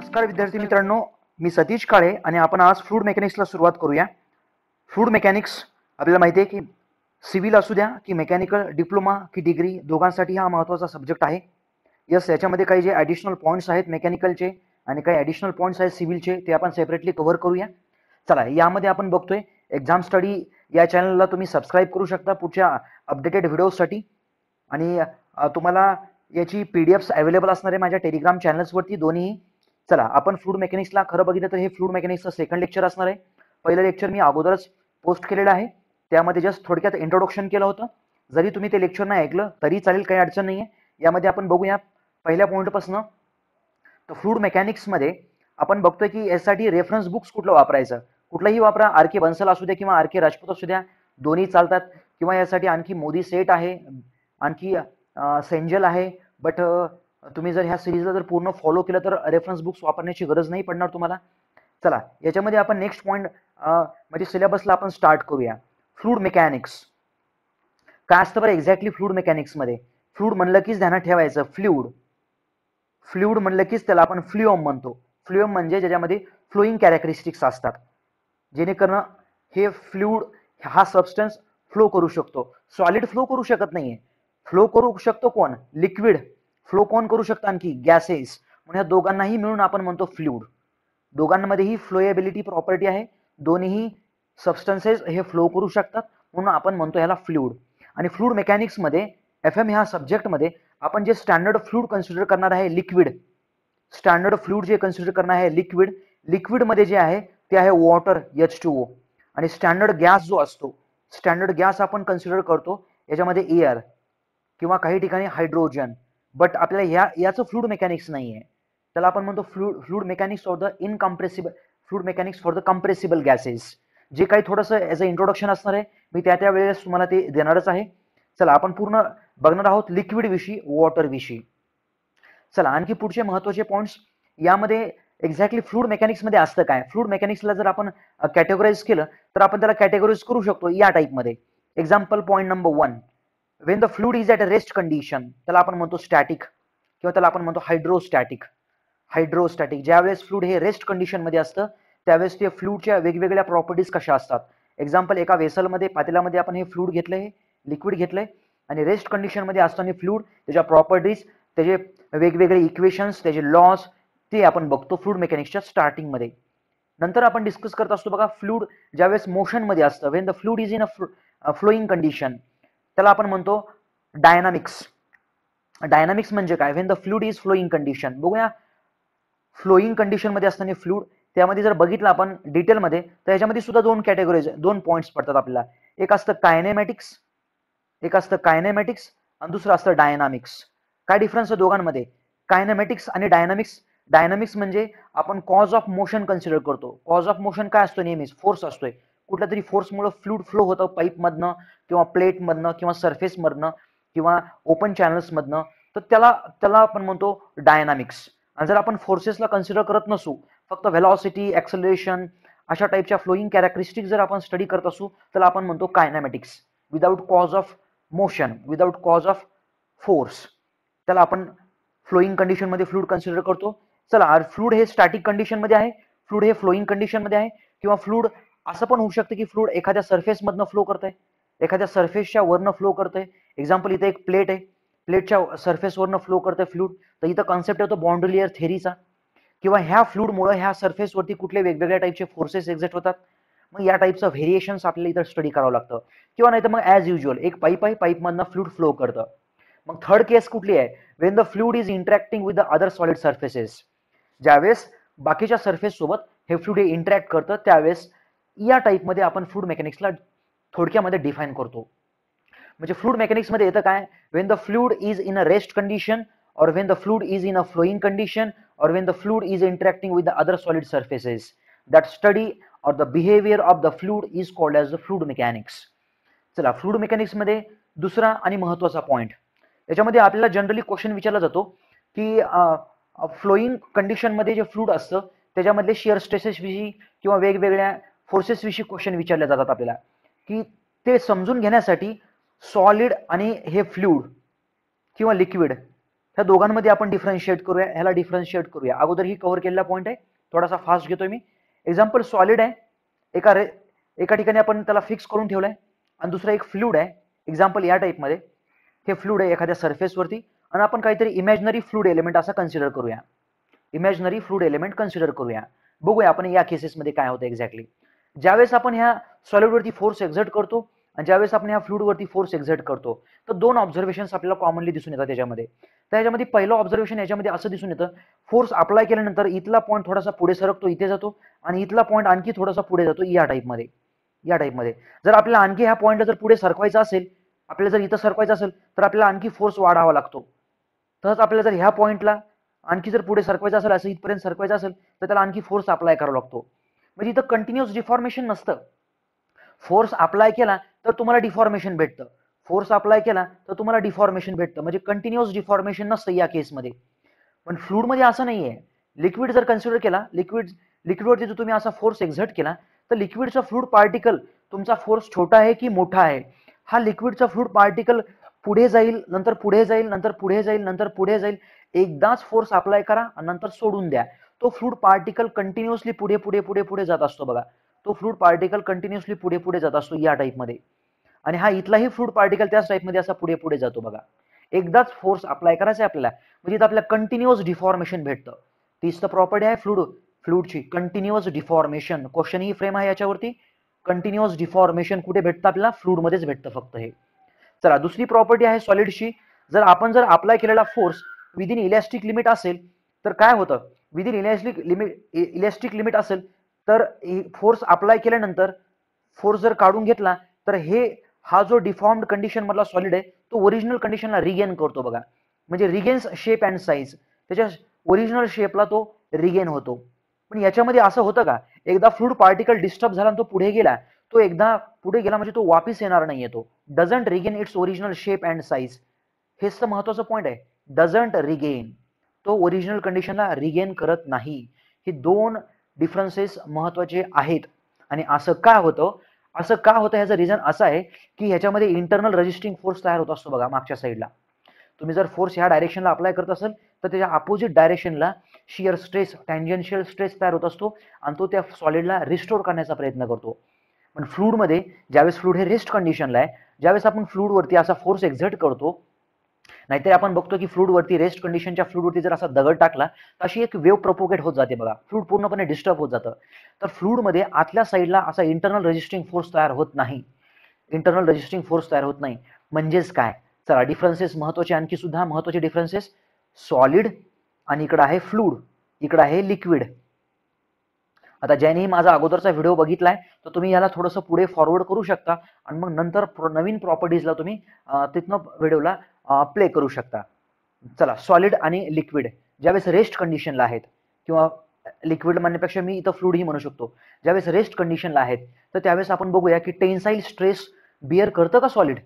नमस्कार विद्यार्थी मित्रांनो, मी सतीश काळे आणि आपण आज फ्लूइड मेकॅनिक्सला सुरुवात करूया. फ्लूइड मेकॅनिक्स आपल्याला माहिती आहे की सिव्हिल असू द्या की मेकॅनिकल डिप्लोमा की डिग्री दोघांसाठी हा महत्त्वाचा सब्जेक्ट आहे. यस, याच्यामध्ये काही जे ॲडिशनल पॉईंट्स आहेत मेकॅनिकलचे आणि काही ॲडिशनल पॉईंट्स आहेत सिव्हिलचे ते आपण सेपरेटली कव्हर करूया. चला, यामध्ये आपण बघतोय एक्झाम स्टडी या चॅनलला तुम्ही सबस्क्राईब करू शकता पुढच्या अपडेटेड व्हिडिओजसाठी आणि तुम्हाला याची PDF अवेलेबल असणार आहे माझ्या टेलिग्राम चॅनल्सवरती दोन्ही. चला, आपण फ्लूइड मेकॅनिक्सला खरं बघितलं तर हे फ्लूइड मेकॅनिक्सचं सेकंड लेक्चर असणार आहे. पहिलं लेक्चर मी अगोदरच पोस्ट केलेलं आहे, त्यामध्ये जस्ट थोडक्यात इंट्रोडक्शन केलं होतं. जरी तुम्ही ते लेक्चर नाही ऐकलं तरी चालेल, काही अडचण नाही आहे. यामध्ये आपण बघूया पहिल्या पॉईंटपासून. तर फ्लूइड मेकॅनिक्समध्ये आपण बघतोय की यासाठी रेफरन्स बुक्स कुठलं वापरायचं. कुठलंही वापरा, RK बन्सल असू द्या किंवा RK राजपूत असू द्या, दोन्ही चालतात. किंवा यासाठी आणखी मोदी सेट आहे, आणखी सेंजल आहे. बट तुम्ही जर ह्या सिरीजला जर पूर्ण फॉलो केलं तर रेफरन्स बुक्स वापरण्याची गरज नाही पडणार तुम्हाला. चला, याच्यामध्ये आपण नेक्स्ट पॉईंट म्हणजे सिलेबसला आपण स्टार्ट करूया. फ्लूइड मेकॅनिक्स काय असतं बरं एक्झॅक्टली फ्लूइड मेकॅनिक्समध्ये. फ्लूइड म्हणलं कीच ध्यानात ठेवायचं फ्लूइड म्हणलं कीच त्याला आपण फ्लुएम म्हणतो. फ्लुएम म्हणजे ज्याच्यामध्ये फ्लोईंग कॅरेक्टरिस्टिक्स असतात, जेणेकरून हे फ्लूइड हा सबस्टन्स फ्लो करू शकतो. सॉलिड फ्लो करू शकत नाहीये. फ्लो करू शकतो कोण? लिक्विड. फ्लो कोण करू शकतो? आणखी गॅसेस. म्हणून या दोघांनाही मिळून आपण म्हणतो फ्लूइड. दोघांमध्येही फ्लोएबिलिटी प्रॉपर्टी आहे. दोन्ही सबस्टन्सेस हे फ्लो करू शकतात, म्हणून आपण म्हणतो ह्याला फ्लूइड. आणि फ्लूइड मेकॅनिक्समध्ये FM ह्या सब्जेक्टमध्ये आपण जे स्टँडर्ड फ्लूइड कन्सिडर करणार आहे लिक्विड. स्टँडर्ड फ्लूइड जे कन्सिडर करणार आहे लिक्विडमध्ये जे आहे ते आहे वॉटर H2O. आणि स्टँडर्ड गॅस जो असतो, स्टँडर्ड गॅस आपण कन्सिडर करतो याच्यामध्ये एअर किंवा काही ठिकाणी हायड्रोजन. बट आपल्याला याचं फ्लूइड मेकॅनिक्स नाही आहे. त्याला आपण म्हणतो fluid mechanics for the incompressible, fluid mechanics for the compressible gases. जे काही थोडंसं ॲज अ इंट्रोडक्शन असणार आहे, मी त्या वेळेस तुम्हाला ते देणारच आहे. चला, आपण पूर्ण बघणार आहोत लिक्विड विषयी, वॉटर विषयी. चला, आणखी पुढचे महत्त्वाचे पॉईंट्स यामध्ये एक्झॅक्टली फ्लूइड मेकॅनिक्समध्ये असतं काय. फ्लूइड मेकॅनिक्सला जर आपण कॅटेगोराइज केलं तर आपण त्याला कॅटेगोराइज करू शकतो या टाईपमध्ये. Example point number 1, Wien the fluid is at a rest condition, त्याला आपण म्हणतो स्टॅटिक किंवा त्याला आपण म्हणतो हायड्रोस्टॅटिक. ज्यावेळेस फ्लूइड हे रेस्ट कंडिशनमध्ये असतं त्यावेळेस ते फ्लूइडच्या वेगवेगळ्या प्रॉपर्टीज कशा असतात. एक्झाम्पल, एका वेसलमध्ये पातेल्यामध्ये आपण हे फ्लूइड घेतलंय, हे लिक्विड घेतलंय आणि रेस्ट कंडिशनमध्ये असताना फ्लूइड, त्याच्या प्रॉपर्टीज, त्याचे वेगवेगळे इक्वेशन्स, त्याचे लॉज ते आपण बघतो फ्लूइड मेकॅनिक्सच्या स्टार्टिंगमध्ये. नंतर आपण डिस्कस करत असतो बघा फ्लूइड ज्यावेळेस मोशनमध्ये असतं, Wien the fluid is in a flowing condition, त्याला आपण म्हणतो डायनामिक्स. डायनामिक्स म्हणजे काय? Wien the fluid is flowing condition. बघूया, फ्लोईंग कंडिशनमध्ये असताना फ्लूइड, त्यामध्ये जर बघितलं आपण डिटेलमध्ये तर याच्यामध्ये सुद्धा दोन कॅटेगरीज, दोन पॉईंट्स पडतात आपल्याला. एक असतं कायनेमॅटिक्स आणि दुसरं असतं डायनामिक्स. काय डिफरन्स आहे दोघांमध्ये? कायनेमॅटिक्स आणि डायनामिक्स. डायनामिक्स म्हणजे आपण कॉज ऑफ मोशन कन्सिडर करतो. कॉज ऑफ मोशन काय असतो? नेहमीच फोर्स असतोय. कुठल्या तरी फोर्समुळे फ्लूइड फ्लो होतं पाईपमधनं किंवा प्लेटमधनं किंवा सरफेसमधनं किंवा ओपन चॅनल्समधनं, तर त्याला आपण म्हणतो डायनामिक्स. आणि जर आपण फोर्सेसला कन्सिडर करत नसू, फक्त व्हेलॉसिटी, ॲक्सेलरेशन अशा टाईपच्या फ्लोईंग कॅरेक्टरिस्टिक जर आपण स्टडी करत असू तर आपण म्हणतो kinematics. Without cause of motion, without cause of force, त्याला आपण फ्लोईंग कंडिशनमध्ये फ्लूइड कन्सिडर करतो. चला, फ्लूइड हे स्टॅटिक कंडिशनमध्ये आहे, फ्लूइड हे फ्लोईंग कंडिशनमध्ये आहे, किंवा फ्लूइड असं पण होऊ शकतं की फ्लूइड एखाद्या सरफेसमधनं फ्लो करतंय, एखाद्या सरफेसच्या वरनं फ्लो करतंय. एक्झाम्पल, इथे एक प्लेट आहे, प्लेटच्या सरफेसवरनं फ्लो करतंय फ्लूइड, तर इथं कॉन्सेप्ट येतो बाउंड्री लेअर थेरीचा. किंवा ह्या फ्लूइडमुळे ह्या सरफेसवरती कुठले वेगवेगळ्या टाईपचे फोर्सेस एक्झिट होतात. मग या टाईपचं व्हेरिएशन्स आपल्याला इथं स्टडी करावं लागतं. किंवा नाही तर मग ॲज युज्युअल एक पाईप आहे, पाईपमधनं फ्लूइड फ्लो करतं. मग थर्ड केस कुठली आहे? Wien the fluid is interacting with the other solid surfaces. ज्यावेळेस बाकीच्या सरफेस सोबत हे फ्लूइड हे इंटरॅक्ट करतं त्यावेळेस या टाईपमध्ये आपण फ्लूइड मेकॅनिक्सला थोडक्यामध्ये डिफाईन करतो. म्हणजे फ्लूइड मेकॅनिक्समध्ये येतं काय? Wien the fluid is in a rest condition, or when the fluid is in a flowing condition, or when the fluid is interacting with the other solid surfaces. That study or the behavior of the fluid is called as the fluid mechanics. चला, fluid मेकॅनिक्समध्ये दुसरा आणि महत्त्वाचा point, याच्यामध्ये आपल्याला generally question विचारला जातो की फ्लोईंग कंडिशनमध्ये जे फ्लूइड असतं त्याच्यामधले शिअर स्ट्रेसेस विषयी किंवा वेगवेगळ्या फोर्सेस विषयी क्वेश्चन विचारले जातात आपल्याला, की ते समजून घेण्यासाठी सॉलिड आणि हे फ्लूइड किंवा लिक्विड ह्या दोघांमध्ये आपण डिफरन्शिएट करूया, ह्याला डिफरन्शिएट करूया. अगोदर ही कव्हर केलेला पॉईंट आहे, थोडासा फास्ट घेतोय मी. एक्झाम्पल सॉलिड आहे, एका ठिकाणी आपण त्याला फिक्स करून ठेवलंय, आणि दुसरा एक फ्लुइड आहे. एक्झाम्पल या टाईपमध्ये हे फ्लुइड आहे एखाद्या सरफेसवरती, आणि आपण काहीतरी इमॅजिनरी फ्लुइड एलिमेंट असं कन्सिडर करूया. इमॅजिनरी फ्लुइड एलिमेंट कन्सिडर करूया. बघूया आपण या केसेसमध्ये काय होतं एक्झॅक्टली. ज्यावेळेस आपण ह्या सॉलिडवरती फोर्स एक्झर्ट करतो आणि ज्यावेळेस आपण ह्या फ्लुइडवरती फोर्स एक्झर्ट करतो, तर दोन ऑब्झर्वेशन्स आपल्याला कॉमनली दिसून येतात त्याच्यामध्ये. तर ह्याच्यामध्ये पहिलं ऑब्झर्वेशन याच्यामध्ये असं दिसून येतं, फोर्स अप्लाय केल्यानंतर इथला पॉईंट थोडासा पुढे सरकतो, इथे जातो, आणि इथला पॉईंट आणखी थोडासा पुढे जातो या टाईपमध्ये. जर आपल्याला आणखी ह्या पॉईंटला जर पुढे सरकवायचं असेल, आपल्याला जर इथं सरकवायचं असेल, तर आपल्याला आणखी फोर्स वाढावा लागतो. तसंच आपल्याला जर ह्या पॉईंटला आणखी जर पुढे सरकवायचं असेल, असं इथपर्यंत सरकवायचं असेल, तर त्याला आणखी फोर्स अप्लाय करावा लागतो. म्हणजे इथं कंटिन्युअस डिफॉर्मेशन नसतं. फोर्स अप्लाय केला तर तुम्हाला डिफॉर्मेशन भेटतं, म्हणजे कंटिन्युअस डिफॉर्मेशन नसतं या केसमध्ये. पण फ्लुइडमध्ये असं नाहीये. लिक्विड जर कन्सिडर केला, लिक्विडवरती जर तुम्ही असा फोर्स एक्झर्ट केला, तर लिक्विडचा फ्लुइड पार्टिकल तुमचा फोर्स छोटा आहे की मोठा आहे, हा लिक्विडचा फ्लुइड पार्टिकल पुढे जाईल, नंतर पुढे जाईल, नंतर पुढे जाईल, नंतर पुढे जाईल. एकदाच फोर्स अप्लाय करा आणि नंतर सोडून द्या. तो फ्लुइड पार्टिकल कंटिन्युअसली पुढे पुढे पुढे पुढे जात असतो बघा. तो फ्लुइड पार्टिकल कंटिन्युअसली पुढे पुढे जात असतो या टाईपमध्ये. आणि हा इथलाही फ्लुइड पार्टिकल त्याच टाईपमध्ये असा पुढे पुढे जातो बघा. एकदाच फोर्स अप्लाय करायचा आहे आपल्याला, म्हणजे इथं आपल्याला कंटिन्युअस डिफॉर्मेशन भेटतं. तीच तर प्रॉपर्टी आहे फ्लुइडची, कंटिन्युअस डिफॉर्मेशन. क्वेश्चन ही फ्रेम आहे याच्यावरती. कंटिन्युअस डिफॉर्मेशन कुठे भेटतं आपल्याला? फ्लुइडमध्येच भेटतं फक्त हे. चला, दुसरी प्रॉपर्टी आहे सॉलिडची. जर अप्लाय केलेला फोर्स विदिन इलॅस्टिक लिमिट असेल, तर काय होतं? विदिन इलॅस्टिक लिमिट असेल तर फोर्स अप्लाय केल्यानंतर फोर्स जर काढून घेतला, तर हा जो डिफॉर्म्ड कंडिशन मधला सॉलिड आहे तो ओरिजिनल कंडिशनला रिगेन करतो बघा. म्हणजे रिगेन्स शेप अँड साईज, त्याच्या ओरिजिनल शेपला तो रिगेन होतो. पण याच्यामध्ये असं होतं का, एकदा फ्लुइड पार्टिकल डिस्टर्ब झाला आणि तो पुढे गेला, तो एकदा पुढे गेला म्हणजे तो वापस येणार नाहीये. तो doesn't regain its original shape and size. हेच तर महत्वाचं पॉईंट आहे. डझंट रिगेन, तो ओरिजिनल कंडिशनला रिगेन करत नाही. हे दोन डिफरन्सेस महत्वाचे आहेत. आणि असं का होतं ह्याचं रिझन असं आहे की ह्याच्यामध्ये इंटरनल रेजिस्टिंग फोर्स तयार होत असतो बघा मागच्या साईडला. तुम्ही जर फोर्स ह्या डायरेक्शनला अप्लाय करत असाल, तर त्याच्या अपोजिट डायरेक्शनला शियर स्ट्रेस, टँजेन्शियल स्ट्रेस तयार होत असतो, आणि तो त्या सॉलिडला रिस्टोर करण्याचा प्रयत्न करतो. पण फ्लुइडमध्ये ज्यावेळेस फ्लुइड हे रेस्ट कंडिशनला आहे, ज्यावेळेस आपण फ्लुइडवरती असा फोर्स एक्झर्ट करतो, नाहीतर आपण बघतो की फ्लुइडवरती, रेस्ट कंडिशनच्या फ्लुइडवरती जर असा दगड टाकला, तर अशी एक वेव्ह प्रोपोगेट होत जाते बघा. फ्लुइड पूर्णपणे डिस्टर्ब होत जातं. तर फ्लुइडमध्ये आतल्या साईडला असा इंटरनल रेजिस्टिंग फोर्स तयार होत नाही. म्हणजेच काय? चला, डिफरन्सेस महत्वाचे, आणखी सुद्धा महत्वाचे डिफरन्सेस. सॉलिड आणि इकडं आहे फ्लुइड, इकडं आहे लिक्विड. आता ज्यानेही माझा अगोदरचा व्हिडिओ बघितलाय, तर तुम्ही याला थोडंसं पुढे फॉरवर्ड करू शकता, आणि मग नंतर नवीन प्रॉपर्टीजला तुम्ही तिथनं व्हिडिओला प्ले करू शकता. चला, सॉलिड आणि लिक्विड ज्यावेळेस रेस्ट कंडिशनला आहेत, किंवा लिक्विड म्हणण्यापेक्षा मी इथं फ्लुइड ही म्हणू शकतो, ज्यावेळेस रेस्ट कंडिशनला आहेत, तर त्यावेळेस आपण बघूया की टेन्साईल स्ट्रेस बिअर करतं का सॉलिड?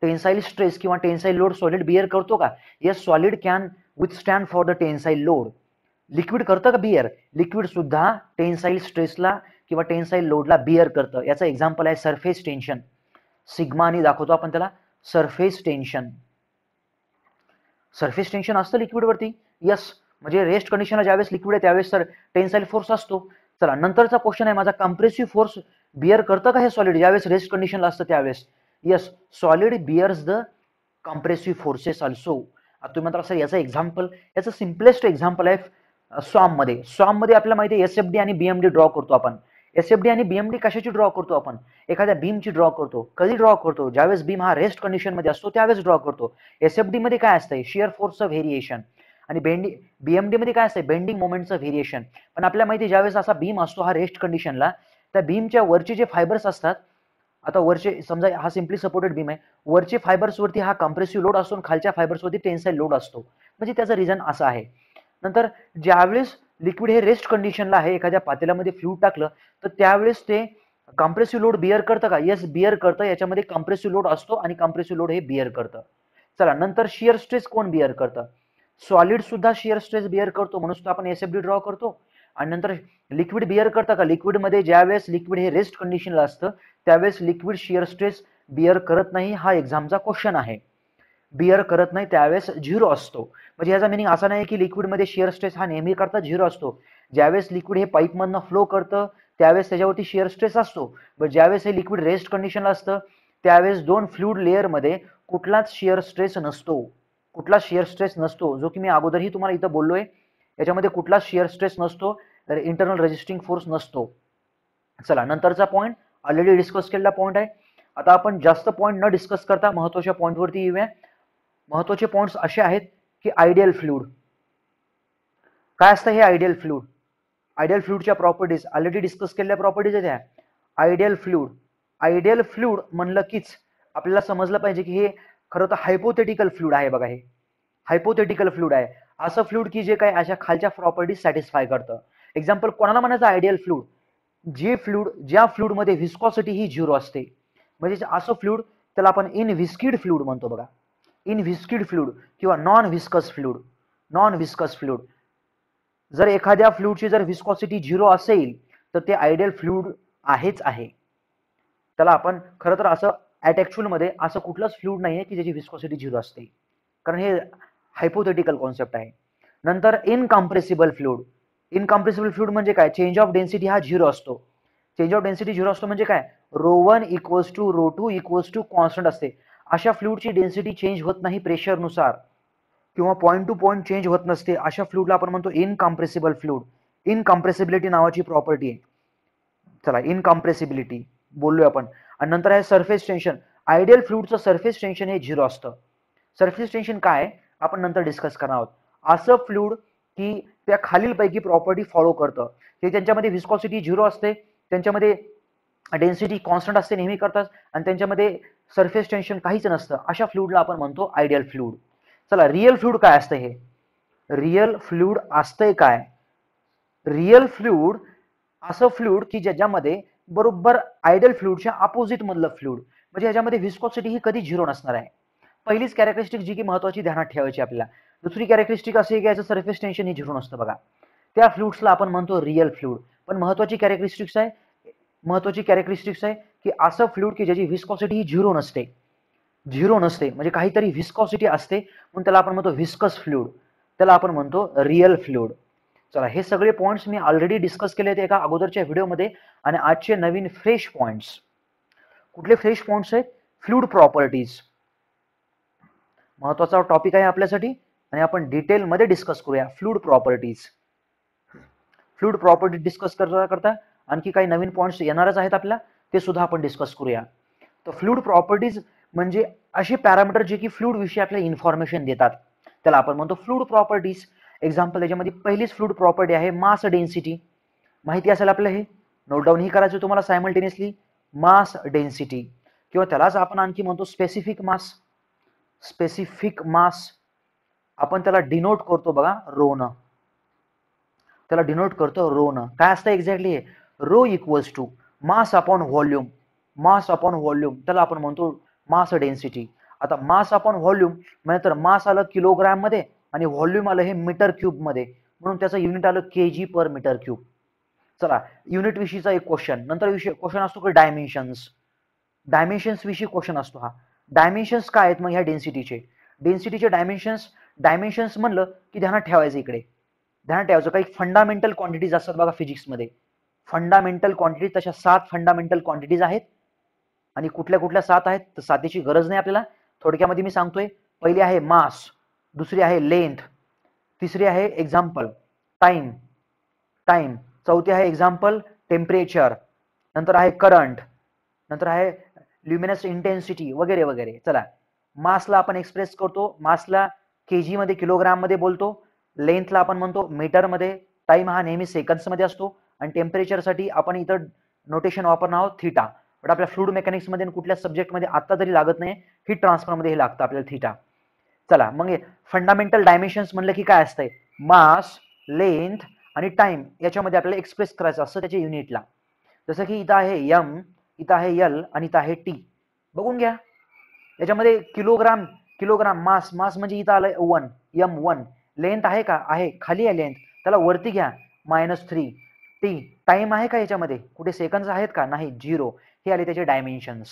टेन्साईल स्ट्रेस किंवा टेन्साईल लोड सॉलिड बिअर करतो का? Yes, solid can withstand for the tensile load. Liquid करतं का बिअर? लिक्विड सुद्धा टेन्साईल स्ट्रेसला किंवा टेन्साईल लोडला बिअर करतं. याचं एक्झाम्पल आहे सरफेस टेन्शन. सिग्मा आणि दाखवतो आपण त्याला सरफेस टेन्शन. सरफेस टेन्शन असतं लिक्विडवरती. यस, म्हणजे रेस्ट कंडिशनला ज्यावेळेस लिक्विड आहे त्यावेळेस सर टेन्साईल फोर्स असतो. चला, नंतरचा क्वेश्चन आहे माझा, कम्प्रेसिव्ह फोर्स बिअर करतं का हे सॉलिड ज्यावेळेस रेस्ट कंडिशनला असतं त्यावेळेस? Yes, solid bears the compressive forces also. आता तुम्ही म्हणता सर याचं एक्झाम्पल, याचं सिम्पलेस्ट एक्झाम्पल आहे स्वाममध्ये. स्वाममध्ये आपल्याला माहिती आहे एसएफडी आणि बीएमडी ड्रॉ करतो आपण. एसएफडी आणि बीएमडी कशाची ड्रॉ करतो आपण? एखाद्या बीमची ड्रॉ करतो. कधी ड्रॉ करतो? ज्यावेळेस बीम हा रेस्ट कंडिशन मध्ये असतो त्यावेळेस ड्रॉ करतो. एसएफडी मध्ये काय असतंय? शियर फोर्सचं व्हेरिएशन. आणि बीएमडी मध्ये काय असतंय? बेंडिंग मोमेंटचं व्हेरिएशन. पण आपल्याला माहिती आहे ज्यावेळेस असा बीम असतो हा रेस्ट कंडिशनला, त्या बीमच्या वरचे जे फायबर्स असतात, आता वरचे समजा हा सिम्पली सपोर्टेड बीम आहे, वरचे फायबर्सवरती हा कम्प्रेसिव्ह लोड असतो आणि खालच्या फायबर्सवरती टेन्साईल लोड असतो. म्हणजे त्याचं रिझन असं आहे. नंतर ज्यावेळेस लिक्विड हे रेस्ट कंडिशनला आहे, एखाद्या पातेल्यामध्ये फ्लुइड टाकलं, तर त्यावेळेस ते कम्प्रेसिव्ह लोड बिअर करतं का? येस, बिअर करतं. याच्यामध्ये कम्प्रेसिव्ह लोड असतो आणि कम्प्रेसिव्ह लोड हे बिअर करतं. चला, नंतर शियर स्ट्रेस कोण बिअर करतं? सॉलिड सुद्धा शियर स्ट्रेस बिअर करतो, म्हणून आपण एसएफडी ड्रॉ करतो. आणि नंतर लिक्विड बिअर करतं का? लिक्विडमध्ये ज्यावेळेस लिक्विड हे रेस्ट कंडिशनला असतं त्यावेळेस लिक्विड शियर स्ट्रेस बिअर करत नाही. हा एक्झामचा क्वेश्चन आहे. बिअर करत नाही त्यावेळेस झिरो असतो. म्हणजे याचा मिनिंग असा नाही की लिक्विडमध्ये शिअर स्ट्रेस हा नेहमी करता झिरो असतो. ज्यावेळेस लिक्विड हे पाईपमधनं फ्लो करतं त्यावेळेस त्याच्यावरती शिअर स्ट्रेस असतो. पण ज्यावेळेस हे लिक्विड रेस्ट कंडिशनला असतं त्यावेळेस दोन फ्लुइड लेअरमध्ये कुठलाच शिअर स्ट्रेस नसतो. कुठला शिअर स्ट्रेस नसतो, जो की मी अगोदरही तुम्हाला इथं बोललोय. याच्यामध्ये कुठलाच शिअर स्ट्रेस नसतो, इंटरनल रेजिस्टिंग फोर्स नसतो. चला नंतरचा पॉईंट ऑलरेडी डिस्कस केलेला पॉईंट आहे. आता आपण जास्त पॉईंट न डिस्कस करता महत्वाच्या पॉईंटवरती येऊया. महत्वाचे पॉइंट्स असे आहेत की आयडियल फ्लुइड काय असतं. हे आयडियल फ्लुइडच्या प्रॉपर्टीज ऑलरेडी डिस्कस केलेल्या प्रॉपर्टीज आहेत. ह्या आयडियल फ्लुइड म्हणलं कीच आपल्याला समजलं पाहिजे की हे खरं तर हायपोथेटिकल फ्लुइड आहे. बघा, हे हायपोथेटिकल फ्लुइड आहे. असं फ्लुइड की जे काय अशा खालच्या प्रॉपर्टीज सॅटिस्फाय करतं. एक्झाम्पल कोणाला म्हणायचं आयडियल फ्लुइड? ज्या फ्लुइडमध्ये व्हिस्कॉसिटी ही झिरो असते. म्हणजे असं फ्लुइड त्याला आपण इनव्हिस्किड फ्लुइड म्हणतो. बघा, इनव्हिस्किड फ्लुइड किंवा नॉन व्हिस्कस फ्लुइड. जर एखाद्या फ्लुइडची जर व्हिस्कॉसिटी झिरो असेल तर ते आयडियल फ्लुइड आहेच आहे. त्याला आपण खरं तर असं ऍक्च्युअलमध्ये असं कुठलंच फ्लुइड नाहीये की ज्याची व्हिस्कॉसिटी झिरो असते, कारण हे हायपोथेटिकल कॉन्सेप्ट आहे. नंतर इनकम्प्रेसिबल फ्लुइड म्हणजे काय? चेंज ऑफ डेन्सिटी हा झिरो असतो. चेंज ऑफ डेन्सिटी झिरो असतो म्हणजे काय? ρ1 equals to ρ2 equals to constant असते. अशा फ्लुइडची डेन्सिटी चेंज होत नाही प्रेशरनुसार किंवा पॉईंट टू पॉईंट चेंज होत नसते. अशा फ्लुइडला आपण म्हणतो इनकम्प्रेसिबल फ्लुइड. इनकम्प्रेसिबिलिटी नावाची प्रॉपर्टी आहे. चला, इनकम्प्रेसिबिलिटी बोललोय आपण. आणि नंतर आहे सरफेस टेन्शन. आयडियल फ्लुइडचं सरफेस टेन्शन हे झिरो असतं. सरफेस टेन्शन काय आपण नंतर डिस्कस करणार आहोत. असं फ्लुइड की त्या खालीलपैकी प्रॉपर्टी फॉलो करतं. ते त्यांच्यामध्ये व्हिस्कॉसिटी झिरो असते, त्यांच्यामध्ये डेन्सिटी कॉन्स्टंट असते नेहमी करतात, आणि त्यांच्यामध्ये सरफेस टेन्शन काहीच नसतं. अशा फ्लुइडला आपण म्हणतो आयडियल फ्लुइड. चला, रिअल फ्लुइड काय असतं? हे रिअल फ्लुइड असतंय काय? रिअल फ्लुइड असं फ्लुइड की ज्याच्यामध्ये बरोबर आयडियल फ्लुइडच्या अपोजिट मधलं फ्लुइड, म्हणजे ह्याच्यामध्ये व्हिस्कॉसिटी ही कधी झिरो नसणार आहे. पहिलीच कॅरेक्टरिस्टिक जी की महत्वाची ध्यानात ठेवायची आपल्याला. दुसरी कॅरेक्टरिस्टिक अशी आहे की याचं सरफेस टेन्शन ही झिरो नसतं. बघा, त्या फ्लुइड्सला आपण म्हणतो रिअल फ्लुइड. पण महत्वाची कॅरेक्टरिस्टिक्स आहे की असं फ्लुइड की ज्याची व्हिस्कॉसिटी ही झिरो नसते, म्हणजे काहीतरी व्हिस्कॉसिटी असते, म्हणून त्याला आपण म्हणतो व्हिस्कस फ्लुइड. त्याला आपण म्हणतो रिअल फ्लुइड. चला, हे सगळे पॉइंट्स मी ऑलरेडी डिस्कस केले होते एका अगोदरच्या व्हिडिओमध्ये. आणि आजचे नवीन फ्रेश पॉइंट्स. कुठले फ्रेश पॉइंट्स आहेत? फ्लुइड प्रॉपर्टीज महत्वाचा टॉपिक आहे आपल्यासाठी, आणि आपण डिटेलमध्ये डिस्कस करूया फ्लुइड प्रॉपर्टी डिस्कस करता आणखी काही नवीन पॉइंट्स येणारच आहेत आपल्याला, ते सुद्धा आपण डिस्कस करूया. तर फ्लुइड प्रॉपर्टीज म्हणजे असे पॅरामीटर जे की फ्लुइड विषयी आपल्याला इन्फॉर्मेशन देतात, त्याला आपण म्हणतो फ्लुइड प्रॉपर्टीज. एक्झाम्पल, त्याच्यामध्ये पहिलीच फ्लुइड प्रॉपर्टी आहे मास डेन्सिटी. माहिती असेल आपल्याला, हे नोट डाऊन ही करायचं तुम्हाला सायमल्टेनियसली. मास डेन्सिटी, किंवा त्यालाच आपण आणखी म्हणतो स्पेसिफिक मास. आपण त्याला डिनोट करतो बघा रोन. काय असतं एक्झॅक्टली? हे rho equals to mass upon volume. त्याला आपण म्हणतो मास डेन्सिटी. आता मास अपॉन व्हॉल्यूम म्हणजे तर मास आलं किलोग्राम मध्ये आणि व्हॉल्यूम आलं हे मीटर क्यूब मध्ये, म्हणून त्याचं युनिट आलं केजी पर मीटर क्यूब. चला, युनिट विषयीचा एक क्वेश्चन. नंतर क्वेश्चन असतो की डायमेन्शन्स विषयी क्वेश्चन असतो. हा डायमेन्शन्स काय आहेत मग ह्या डेन्सिटीचे डायमेन्शन्स म्हणलं की ध्यानात ठेवायचं काही फंडामेंटल क्वांटिटीज असतात बघा फिजिक्समध्ये. फंडामेंटल क्वांटिटीज, तशा 7 फंडामेंटल क्वांटिटीज आहेत. आणि कुठल्या 7 आहेत तर 7ची गरज नाही आपल्याला, थोडक्यामध्ये मी सांगतोय. पहिली आहे मास, दुसरी आहे लेंथ, तिसरी आहे एक्झाम्पल टाइम, चौथी आहे एक्झाम्पल टेम्परेचर, नंतर आहे करंट, नंतर आहे ल्युमिनस इंटेन्सिटी वगैरे वगैरे. चला, मासला आपण एक्सप्रेस करतो, मासला केजी मध्ये किलोग्राम मध्ये बोलतो, लेंथला आपण म्हणतो मीटर मध्ये, टाइम हा नेहमी सेकंड्स मध्ये असतो, आणि टेम्परेचरसाठी आपण इथं नोटेशन वापरणार आहोत थीटा. बट आपल्या फ्लुइड मेकॅनिक्स मध्ये कुठल्या सब्जेक्टमध्ये आता तरी लागत नाही, हीट ट्रान्सफर मध्ये हे लागतं आपल्याला थीटा. चला, मग फंडामेंटल डायमेन्शन्स म्हणलं की काय असतंय? मास, लेंथ आणि टाइम याच्यामध्ये आपल्याला एक्सप्रेस करायचं असतं त्याच्या युनिटला. जसं की इथं आहे एम, इथं आहे एल आणि इथं आहे टी. बघून घ्या, याच्यामध्ये किलोग्राम मास म्हणजे इथं आलंय 1 m1. लेंथ आहे का? आहे, खाली आहे लेंथ, त्याला वरती घ्या -3. टी टाइम आहे का याच्यामध्ये? कुठे सेकंड्स आहेत का? नाही, 0. हे आले त्याचे डायमेन्शन्स.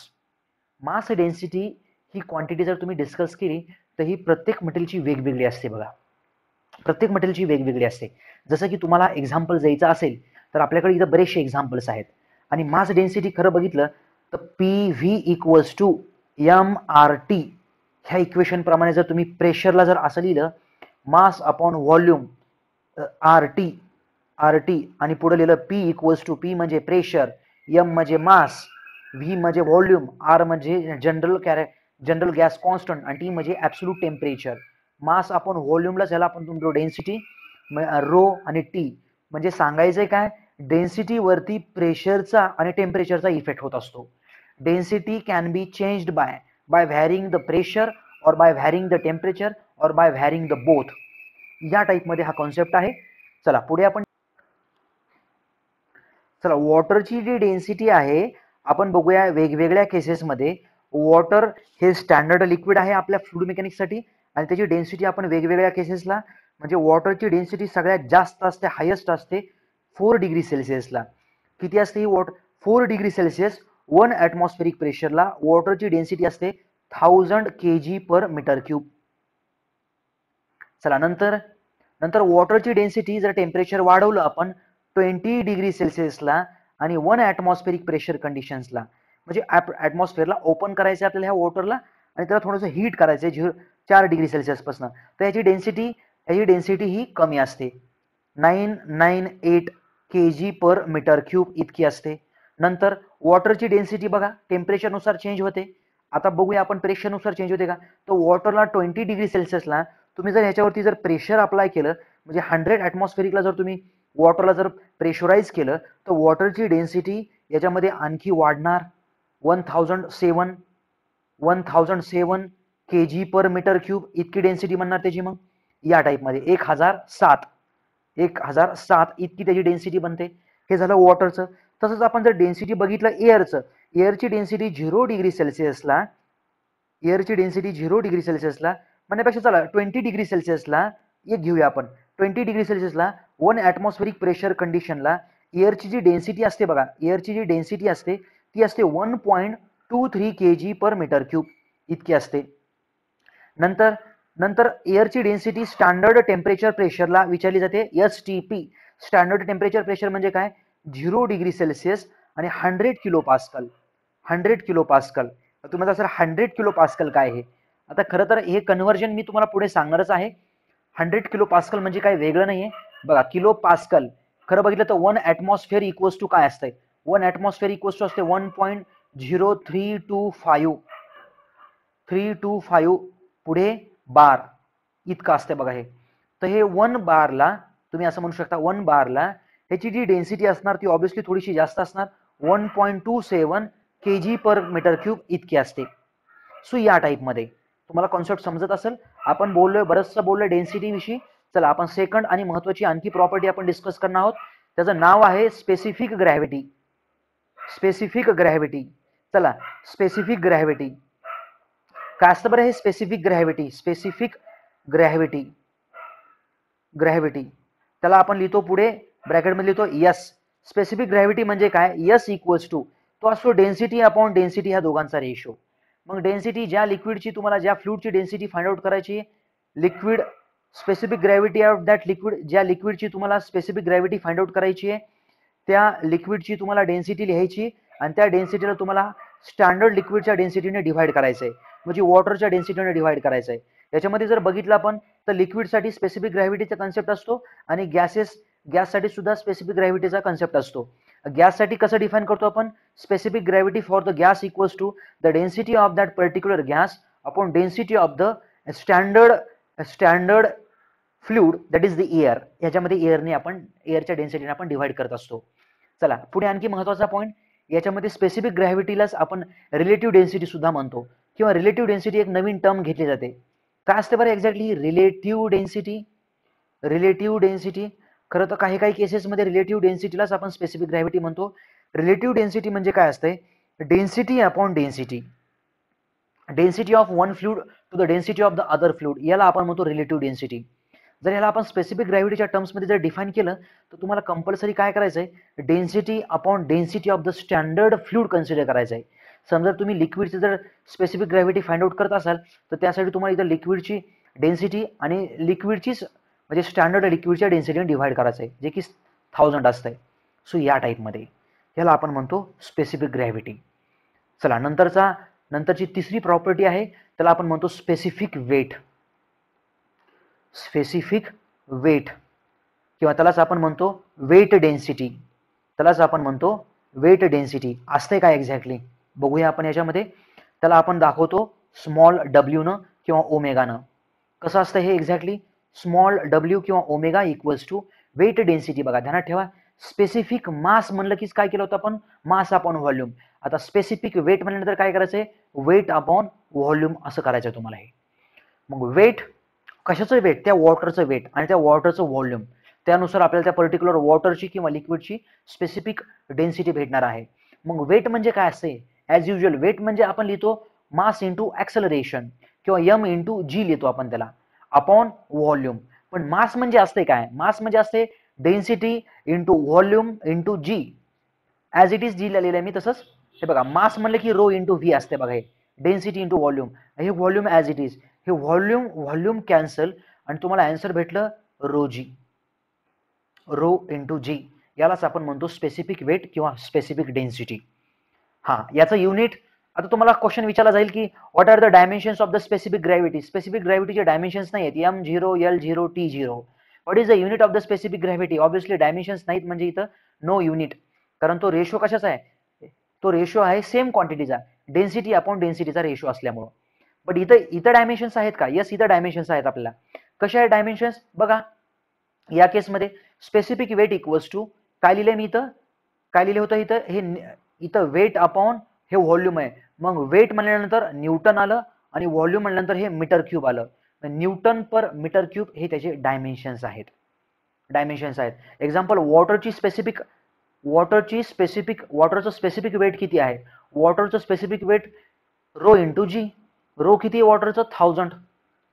मास डेन्सिटी ती क्वांटिटी जर तुम्ही डिस्कस केली तर ही प्रत्येक मटेरियलची वेगवेगळी असते बघा, प्रत्येक मटेरियलची वेगवेगळी असते. जसं की तुम्हाला एक्झाम्पल द्यायचं असेल तर आपल्याकडे इथं बरेचसे एक्झाम्पल्स आहेत. आणि मास डेन्सिटी खरं बघितलं तर P V equals to M R T ह्या इक्वेशन प्रमाणे जर तुम्ही प्रेशरला जर असं लिहिलं mass upon volume R T आणि पुढे लिहिलं पी इक्वल्स टू पी म्हणजे प्रेशर, एम म्हणजे मास, व्ही म्हणजे व्हॉल्यूम, आर म्हणजे जनरल गॅस कॉन्स्टंट आणि टी म्हणजे ॲब्सोल्यूट टेम्परेचर. मास अपॉन व्हॉल्यूमला ज्याला आपण म्हणतो डेन्सिटी रो आणि टी म्हणजे सांगायचंय काय डेन्सिटी वरती प्रेशरचा आणि टेम्परेचरचा इफेक्ट होत असतो. Density can be changed by varying the pressure और बाय व्हॅरिंग द टेम्परेचर और बाय व्हॅरिंग द बोथ. या टाईपमध्ये हा कॉन्सेप्ट आहे. चला पुढे आपण वॉटरची जी डेन्सिटी आहे आपण बघूया वेगवेगळ्या केसेसमध्ये. वॉटर हे स्टँडर्ड लिक्विड आहे आपल्या फ्लुइड मेकॅनिक्ससाठी आणि त्याची डेन्सिटी आपण वेगवेगळ्या केसेसला म्हणजे वॉटरची डेन्सिटी सगळ्यात जास्त असते, हायेस्ट असते 4 डिग्री सेल्सिअसला. किती असते ही 4 डिग्री सेल्सिअस 1 ॲटमॉस्फेरिक प्रेशरला वॉटरची डेन्सिटी असते 1000 kg/m³. चला नंतर वॉटरची डेन्सिटी जर टेम्परेचर वाढवलं आपण 20 डिग्री सेल्सिअसला आणि 1 ॲटमॉस्फेरिक प्रेशर कंडिशन्सला म्हणजे ॲटमॉस्फेअरला ओपन करायचं आपल्याला ह्या वॉटरला आणि त्याला थोडंसं हीट करायचं आहे 4 डिग्री सेल्सिअसपासून, तर याची डेन्सिटी ही कमी असते 998 kg/m³ इतकी असते. नंतर वॉटरची डेन्सिटी बघा टेम्परेचरनुसार चेंज होते. आता बघूया आपण प्रेशरनुसार चेंज होते का. तर वॉटरला 20 डिग्री सेल्सिअसला तुम्ही जर ह्याच्यावरती जर प्रेशर अप्लाय केलं म्हणजे 100 ॲटमॉस्फेरिकला जर तुम्ही वॉटरला जर प्रेशराईज केलं तर वॉटरची डेन्सिटी याच्यामध्ये आणखी वाढणार 1007 kg/m³ इतकी डेन्सिटी म्हणणार त्याची. मग या टाईपमध्ये 1007 इतकी त्याची डेन्सिटी बनते. हे झालं वॉटरचं. तसंच आपण जर डेन्सिटी बघितलं एअरची डेन्सिटी 0 डिग्री सेल्सिअसला म्हणण्यापेक्षा चला 20 डिग्री सेल्सिअसला एक घेऊया आपण. 20 डिग्री सेल्सिअसला 1 ॲटमॉस्फेरिक प्रेशर कंडिशनला एअरची जी डेन्सिटी असते बघा, एअरची जी डेन्सिटी असते ती असते 1.23 kg/m³ इतकी असते. नंतर एअरची डेन्सिटी स्टँडर्ड टेम्परेचर प्रेशरला विचारली जाते STP. स्टँडर्ड टेम्परेचर प्रेशर म्हणजे काय 0 डिग्री सेल्सिअस आणि 100 किलो पास्कल. तुम्हाला सर 100 किलो पास्कल काय आहे. आता खरं तर हे कन्व्हर्जन मी तुम्हाला पुढे सांगणारच आहे. 100 किलो पास्कल म्हणजे काय वेगळं नाहीये बघा. किलो पास्कल खरं बघितलं तर 1 ॲटमॉस्फेअर इक्वल्स टू काय असतंय 1 ॲटमॉस्फेअर इक्वल्स टू असते 1.0325 पुढे बार इतकं असते बघा हे. तर हे 1 बारला तुम्ही असं म्हणू शकता 1 बारला ह्याची जी डेन्सिटी असणार ती ऑब्व्हियसली थोडीशी जास्त असणार 1.27 kg/m³ इतकी असते. सो या टाईपमध्ये तुम्हाला कॉन्सेप्ट समजत असेल. आपण बरंचसं बोललोय डेन्सिटी विषयी. चला आपण सेकंड आणि महत्वाची आणखी प्रॉपर्टी आपण डिस्कस करणार आहोत. त्याचं नाव आहे स्पेसिफिक ग्रॅव्हिटी. चला स्पेसिफिक ग्रॅव्हिटी काय असतं बरं हे स्पेसिफिक ग्रॅव्हिटी त्याला आपण लिहितो पुढे ब्रॅकेटमध्ये लिहितो यस. स्पेसिफिक ग्रॅव्हिटी म्हणजे काय यस इक्वल्स टू तो असतो डेन्सिटी अपॉन डेन्सिटी ह्या दोघांचा रेशो. मग डेन्सिटी ज्या लिक्विडची तुम्हाला ज्या फ्लुइडची डेन्सिटी फाइंड आउट करायची liquid specific gravity of that liquid ज्या लिक्विडची तुम्हाला स्पेसिफिक ग्रॅव्हिटी फाइंड आउट करायची आहे त्या लिक्विडची तुम्हाला डेन्सिटी लिहायची आणि त्या डेन्सिटीला तुम्हाला स्टँडर्ड लिक्विडच्या डेन्सिटीने डिव्हाइड करायचं आहे म्हणजे वॉटरच्या डेन्सिटीने डिव्हाइड करायचं आहे. याच्यामध्ये जर बघितलं आपण तर लिक्विडसाठी स्पेसिफिक ग्रॅव्हिटीचा कन्सेप्ट असतो आणि गॅससाठी सुद्धा स्पेसिफिक ग्रॅव्हिटीचा कन्सेप्ट असतो. गॅससाठी कसं डिफाइन करतो आपण specific gravity for the gas equals to the density of that particular gas upon density of the standard fluid that is the air. याच्यामध्ये एअरच्या डेन्सिटीने आपण डिव्हाइड करत असतो. चला पुढे आणखी महत्वाचा पॉईंट याच्यामध्ये स्पेसिफिक ग्रॅव्हिटीलाच आपण रिलेटिव्ह डेन्सिटी सुद्धा म्हणतो किंवा रिलेटिव्ह डेन्सिटी एक नवीन टर्म घेतली जाते. काय असते बरं एक्झॅक्टली रिलेटिव्ह डेन्सिटी. खरं तर काही केसेसमध्ये रिलेटिव्ह डेन्सिटीलाच आपण स्पेसिफिक ग्रॅव्हिटी म्हणतो. रिलेटिव्ह डेन्सिटी म्हणजे काय असते density upon density of one fluid to the density of the other fluid याला आपण म्हणतो रिलेटिव्ह डेन्सिटी. जर याला आपण स्पेसिफिक ग्रॅव्हिटीच्या टर्म्समध्ये जर डिफाइन केलं तर तुम्हाला कंपल्सरी काय करायचं आहे density upon density of the standard fluid consider करायचं आहे. समजा तुम्ही लिक्विडची जर स्पेसिफिक ग्रॅव्हिटी फाइंड आउट करत असाल तर त्यासाठी तुम्हाला इथं लिक्विडची डेन्सिटी आणि लिक्विडचीच म्हणजे स्टँडर्ड लिक्विडच्या डेन्सिटीने डिव्हाइड करायचं आहे, जे की 1000 असतंय. सो या टाईपमध्ये ह्याला आपण म्हणतो स्पेसिफिक ग्रॅव्हिटी. चला नंतरची तिसरी प्रॉपर्टी आहे, त्याला आपण म्हणतो स्पेसिफिक वेट. स्पेसिफिक वेट किंवा त्यालाच आपण म्हणतो वेट डेन्सिटी. त्यालाच आपण म्हणतो वेट डेन्सिटी. असते काय एक्झॅक्टली बघूया आपण याच्यामध्ये. त्याला आपण दाखवतो स्मॉल डब्ल्यू न किंवा ओमेगानं. कसं असतं हे एक्झॅक्टली? स्मॉल डब्ल्यू किंवा omega equals to weight density. बघा ध्यानात ठेवा, स्पेसिफिक मास म्हणलं कीच काय केलं होतं आपण? मास अपॉन व्हॉल्यूम. आता स्पेसिफिक वेट म्हणल्यानंतर काय करायचंय? वेट अपॉन व्हॉल्यूम असं करायचं तुम्हाला हे. मग वेट कशाचं वेट? त्या वॉटरचं वेट आणि त्या वॉटरचं व्हॉल्यूम. त्यानुसार आपल्याला त्या पर्टिक्युलर वॉटरची किंवा लिक्विडची स्पेसिफिक डेन्सिटी भेटणार आहे. मग वेट म्हणजे काय असते? ॲज युजल वेट म्हणजे आपण लिहितो मास इंटू ॲक्सेलरेशन किंवा एम इंटू जी लिहितो आपण त्याला अपॉन व्हॉल्यूम. पण मास म्हणजे असते काय? मास म्हणजे असते density into volume into G. As it is G लिहिलेलं आहे मी तसंच. हे बघा मास म्हणलं की रो इंटू व्ही असते बघा, हे डेन्सिटी इंटू व्हॉल्यूम. हे व्हॉल्यूम ॲज इट इज, हे व्हॉल्यूम कॅन्सल आणि तुम्हाला आन्सर भेटलं rho G. Rho into G यालाच आपण म्हणतो स्पेसिफिक वेट किंवा स्पेसिफिक डेन्सिटी. हा याचं युनिट आता तुम्हाला क्वेश्चन विचारला जाईल की what are the dimensions of the specific gravity. Specific ग्रॅव्हिटीचे डायमेन्शन्स नाही आहेत, m0 l0 t0. What is the unit of the specific gravity? Obviously dimensions नाहीत म्हणजे इथं नो युनिट, कारण तो रेशो कशाचा आहे? तो रेशो आहे सेम क्वांटिटीचा, डेन्सिटी अपॉन डेन्सिटीचा रेशो असल्यामुळं. बट इथं डायमेन्शन्स आहेत का? येस, इथं डायमेन्शन्स आहेत आपल्याला. कशा आहेत डायमेन्शन्स बघा. या केसमध्ये स्पेसिफिक वेट इक्वल्स टू काय लिहिले मी इथं? काय लिहिले होतं इथं? हे इथं वेट अपॉन हे व्हॉल्यूम आहे. मग वेट म्हणल्यानंतर न्यूटन आलं आणि व्हॉल्यूम म्हणल्यानंतर हे मीटर क्यूब आलं. न्यूटन पर मीटर क्यूब हे त्याचे डायमेन्शन्स आहेत. एक्झाम्पल वॉटरचं स्पेसिफिक वेट किती आहे? वॉटरचं स्पेसिफिक वेट रो इंटू जी. रो किती आहे वॉटरचं? 1000.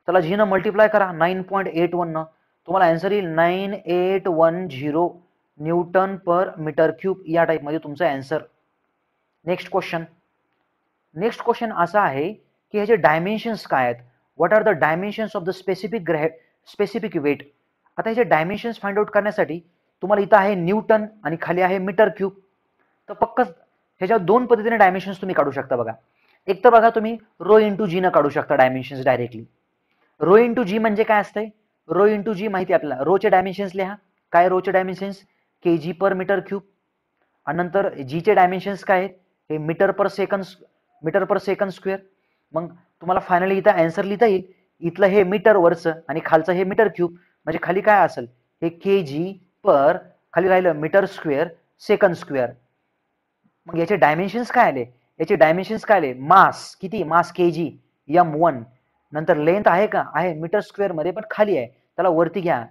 त्याला जी न मल्टिप्लाय करा 9.81 न, तुम्हाला आन्सर येईल 9810 न्यूटन पर मीटर क्यूब. या टाईपमध्ये तुमचा आन्सर. नेक्स्ट क्वेश्चन असा आहे की ह्याचे डायमेन्शन्स काय आहेत? What are the dimensions of the specific weight. आता ह्याचे डायमेन्शन्स फाइंड आउट करण्यासाठी तुम्हाला इथं आहे न्यूटन आणि खाली आहे मीटर क्यूब. तर पक्क ह्याच्या दोन पद्धतीने डायमेन्शन्स तुम्ही काढू शकता बघा. एक तर बघा तुम्ही रो इंटू जी न काढू शकता डायमेन्शन्स डायरेक्टली. रो इंटू जी म्हणजे काय असतंय? रो इंटू जी माहिती आहे आपल्याला. रोचे डायमेन्शन्स लिहा. काय रोचे डायमेन्शन्स? kg पर मीटर क्यूब. आणि नंतर जीचे डायमेन्शन्स काय आहेत? हे मीटर पर सेकंड स्क्वेअर. मग तुम्हाला फायनली इथं आन्सर लिहिता येईल. इथलं हे मीटर वरचं आणि खालचं हे मीटर क्यूब, म्हणजे खाली काय असेल? हे kg पर, खाली राहिलं मीटर स्क्वेअर सेकंड स्क्वेअर. मग याचे डायमेन्शन्स काय आले? मास किती? मास kg m1. नंतर लेंथ आहे का? आहे मीटर स्क्वेअर मध्ये पण खाली आहे, त्याला वरती घ्या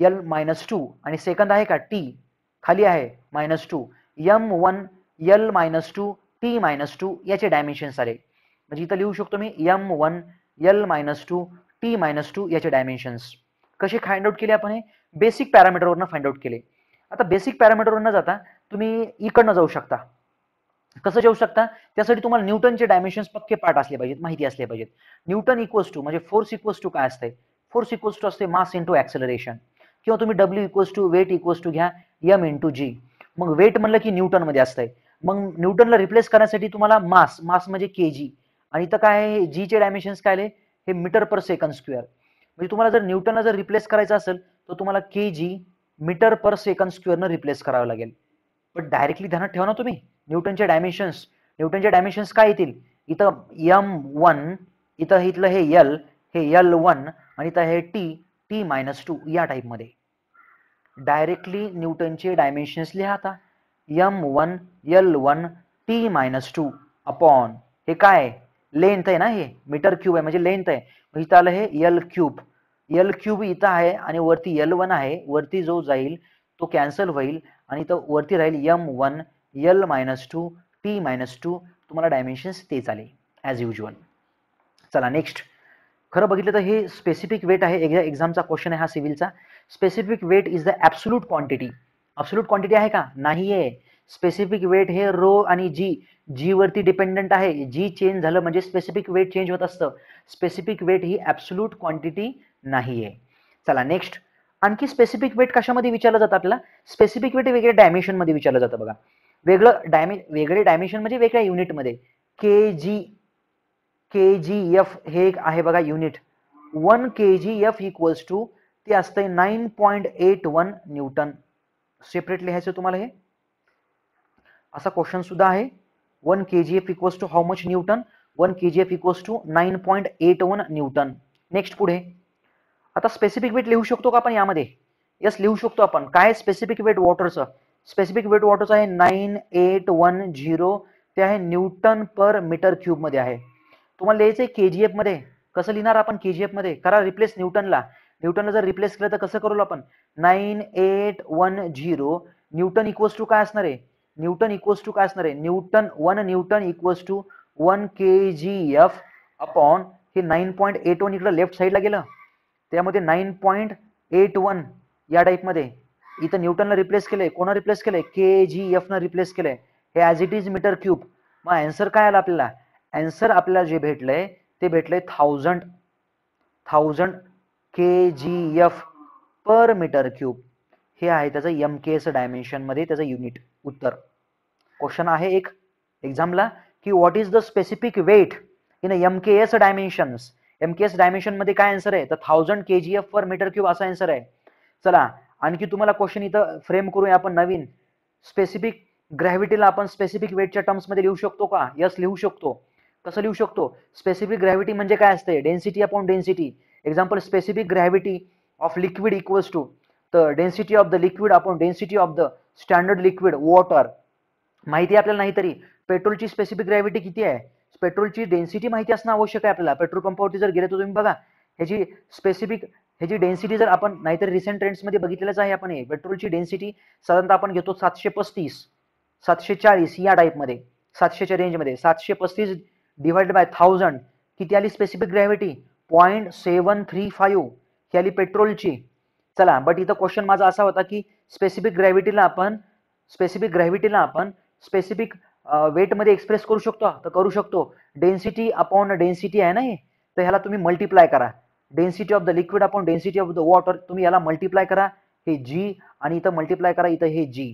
l-2. आणि सेकंद आहे का? t. खाली आहे -2. m1 l-2 t-2 याचे डायमेन्शन्स आले. म्हणजे इथं लिहू शकतो मी m1 l-2 t-2 याचे डायमेन्शन्स. कसे फाइंड आउट केले आपण? हे बेसिक पॅरामीटरवरनं फाइंड आउट केले. आता बेसिक पॅरामीटरवर न जाता तुम्ही इकडनं जाऊ शकता. कसं जाऊ शकता? त्यासाठी तुम्हाला न्यूटनचे डायमेन्शन्स पक्के पाठ असले पाहिजेत, माहिती असले पाहिजेत. न्यूटन इक्वल्स टू म्हणजे फोर्स इक्वल्स टू काय असते? फोर्स इक्वल्स टू असते मास इंटू ॲक्सेलरेशन. किंवा तुम्ही W equals to weight equals to घ्या एम इंटू जी. मग वेट म्हणलं की न्यूटन मध्ये असतंय. मग न्यूटनला रिप्लेस करण्यासाठी तुम्हाला मास म्हणजे kg. आणि इथं काय आहे? जीचे डायमेन्शन्स काय आले? हे मीटर पर सेकंड स्क्वेअर. म्हणजे तुम्हाला जर न्यूटनला जर रिप्लेस करायचं असेल तर तुम्हाला kg मीटर पर सेकंड स्क्वेअरनं रिप्लेस करावं लागेल. पण डायरेक्टली ध्यानात ठेवा ना तुम्ही न्यूटनचे डायमेन्शन्स काय येतील? इथं m1, इथलं हे l, हे l1 आणि इथं हे t-2 या टाईपमध्ये. डायरेक्टली न्यूटनचे डायमेन्शन्स लिहा आता. m1 l1 t-2 अपॉन हे काय? लेंथ आहे ना, हे मीटर क्यूब आहे म्हणजे लेंथ आहे. इथं आलं हे l क्यूब इथं आहे आणि वरती l1 आहे. वरती जो जाईल तो कॅन्सल होईल आणि इथं वरती राहील m1 l-2 t-2. तुम्हाला डायमेन्शन्स तेच आले ॲज युजल. चला नेक्स्ट. खरं बघितलं तर हे स्पेसिफिक वेट आहे. एक्झामचा क्वेश्चन आहे हा सिव्हिलचा. Specific weight is the absolute quantity. Absolute quantity आहे का? नाही आहे. स्पेसिफिक वेट हे रो आणि जी वरती डिपेंडंट आहे. जी चेंज झालं म्हणजे स्पेसिफिक वेट चेंज होत असतं. स्पेसिफिक वेट ही ॲब्सोल्यूट क्वांटिटी नाही आहे. चला नेक्स्ट, आणखी स्पेसिफिक वेट कशामध्ये विचारलं जातं आपल्याला? स्पेसिफिक वेट वेगळ्या डायमेन्शनमध्ये विचारलं जातं बघा. वेगळे डायमेन्शन म्हणजे वेगळ्या युनिटमध्ये. KGF हे एक आहे बघा युनिट. 1 KGF इक्वल्स टू ते असतंय 9.81 न्यूटन. सेपरेट लिहायचं तुम्हाला हे. असा क्वेश्चन सुद्धा आहे. 1 KGF equals to how much newton? 1 KGF equals to 9.81 newton. Next पुढे, आता स्पेसिफिक वेट लिहू शकतो का आपण यामध्ये? यस, लिहू शकतो आपण. काय स्पेसिफिक वेट वॉटरचं? स्पेसिफिक वेट वॉटरचं आहे 9810. ते आहे न्यूटन पर मीटर क्यूब मध्ये आहे. तुम्हाला लिहायचं आहे KGF मध्ये. कसं लिहिणार आपण KGF मध्ये? करा रिप्लेस न्यूटनला. न्यूटनला जर रिप्लेस केलं तर कसं करू आपण? 9810 न्यूटन इक्वल्स टू काय असणार आहे? न्यूटन इक्वल्स टू काय असणार आहे? One newton equals to 1 KGF upon हे 9.81 इकडं लेफ्ट साईडला गेलं, त्यामध्ये 9.81 या टाईपमध्ये इथं न्यूटनला रिप्लेस केलंय. कोणा रिप्लेस केलंय? KGF न रिप्लेस केलंय. हे as it is metre cube. मग आन्सर काय आला आपल्याला? आन्सर आपल्याला जे भेटलंय ते भेटलंय 1000 KGF पर मीटर क्यूब. हे आहे त्याचं MKS डायमेन्शन मध्ये त्याचं युनिट. उत्तर क्वेश्चन आहे एक एक्झामला की what is the specific weight in MKS dimensions. MKS dimension मध्ये काय आन्सर आहे? तर 1000 KGF पर मीटर क्यूब असा आन्सर आहे. चला आणखी तुम्हाला क्वेश्चन इथं फ्रेम करूया आपण नवीन. स्पेसिफिक ग्रॅव्हिटीला आपण स्पेसिफिक वेटच्या टर्म्स मध्ये लिहू शकतो का? यस, लिहू शकतो. कसं लिहू शकतो? स्पेसिफिक ग्रॅव्हिटी म्हणजे काय असते? Density upon density. Example, specific gravity of liquid equals to the density of the liquid upon density of the standard liquid water. माहिती आपल्याला नाही तरी पेट्रोलची स्पेसिफिक ग्रॅव्हिटी किती आहे? पेट्रोलची डेन्सिटी माहिती असणं आवश्यक आहे आपल्याला. पेट्रोल पंपावरती जर गेले तर तुम्ही बघा ह्याची स्पेसिफिक ह्याची डेन्सिटी जर आपण नाहीतरी रिसेंट ट्रेंड्समध्ये बघितलेलंच आहे आपण. हे पेट्रोलची डेन्सिटी साधारणतः आपण घेतो 735 740 या टाईपमध्ये, 700च्या रेंजमध्ये. 735 डिवाइडेड बाय 1000 किती आली स्पेसिफिक ग्रॅव्हिटी? 0.735 ही आली पेट्रोलची. चला, बट इथं क्वेश्चन माझा असा होता की स्पेसिफिक ग्रॅव्हिटीला आपण स्पेसिफिक वेटमध्ये एक्सप्रेस करू शकतो. तर करू शकतो. डेन्सिटी अपॉन डेन्सिटी आहे ना हे, तर ह्याला तुम्ही मल्टिप्लाय करा. Density of the liquid upon density of the water, तुम्ही याला मल्टिप्लाय करा. हे G आणि इथं मल्टिप्लाय करा, इथं हे G.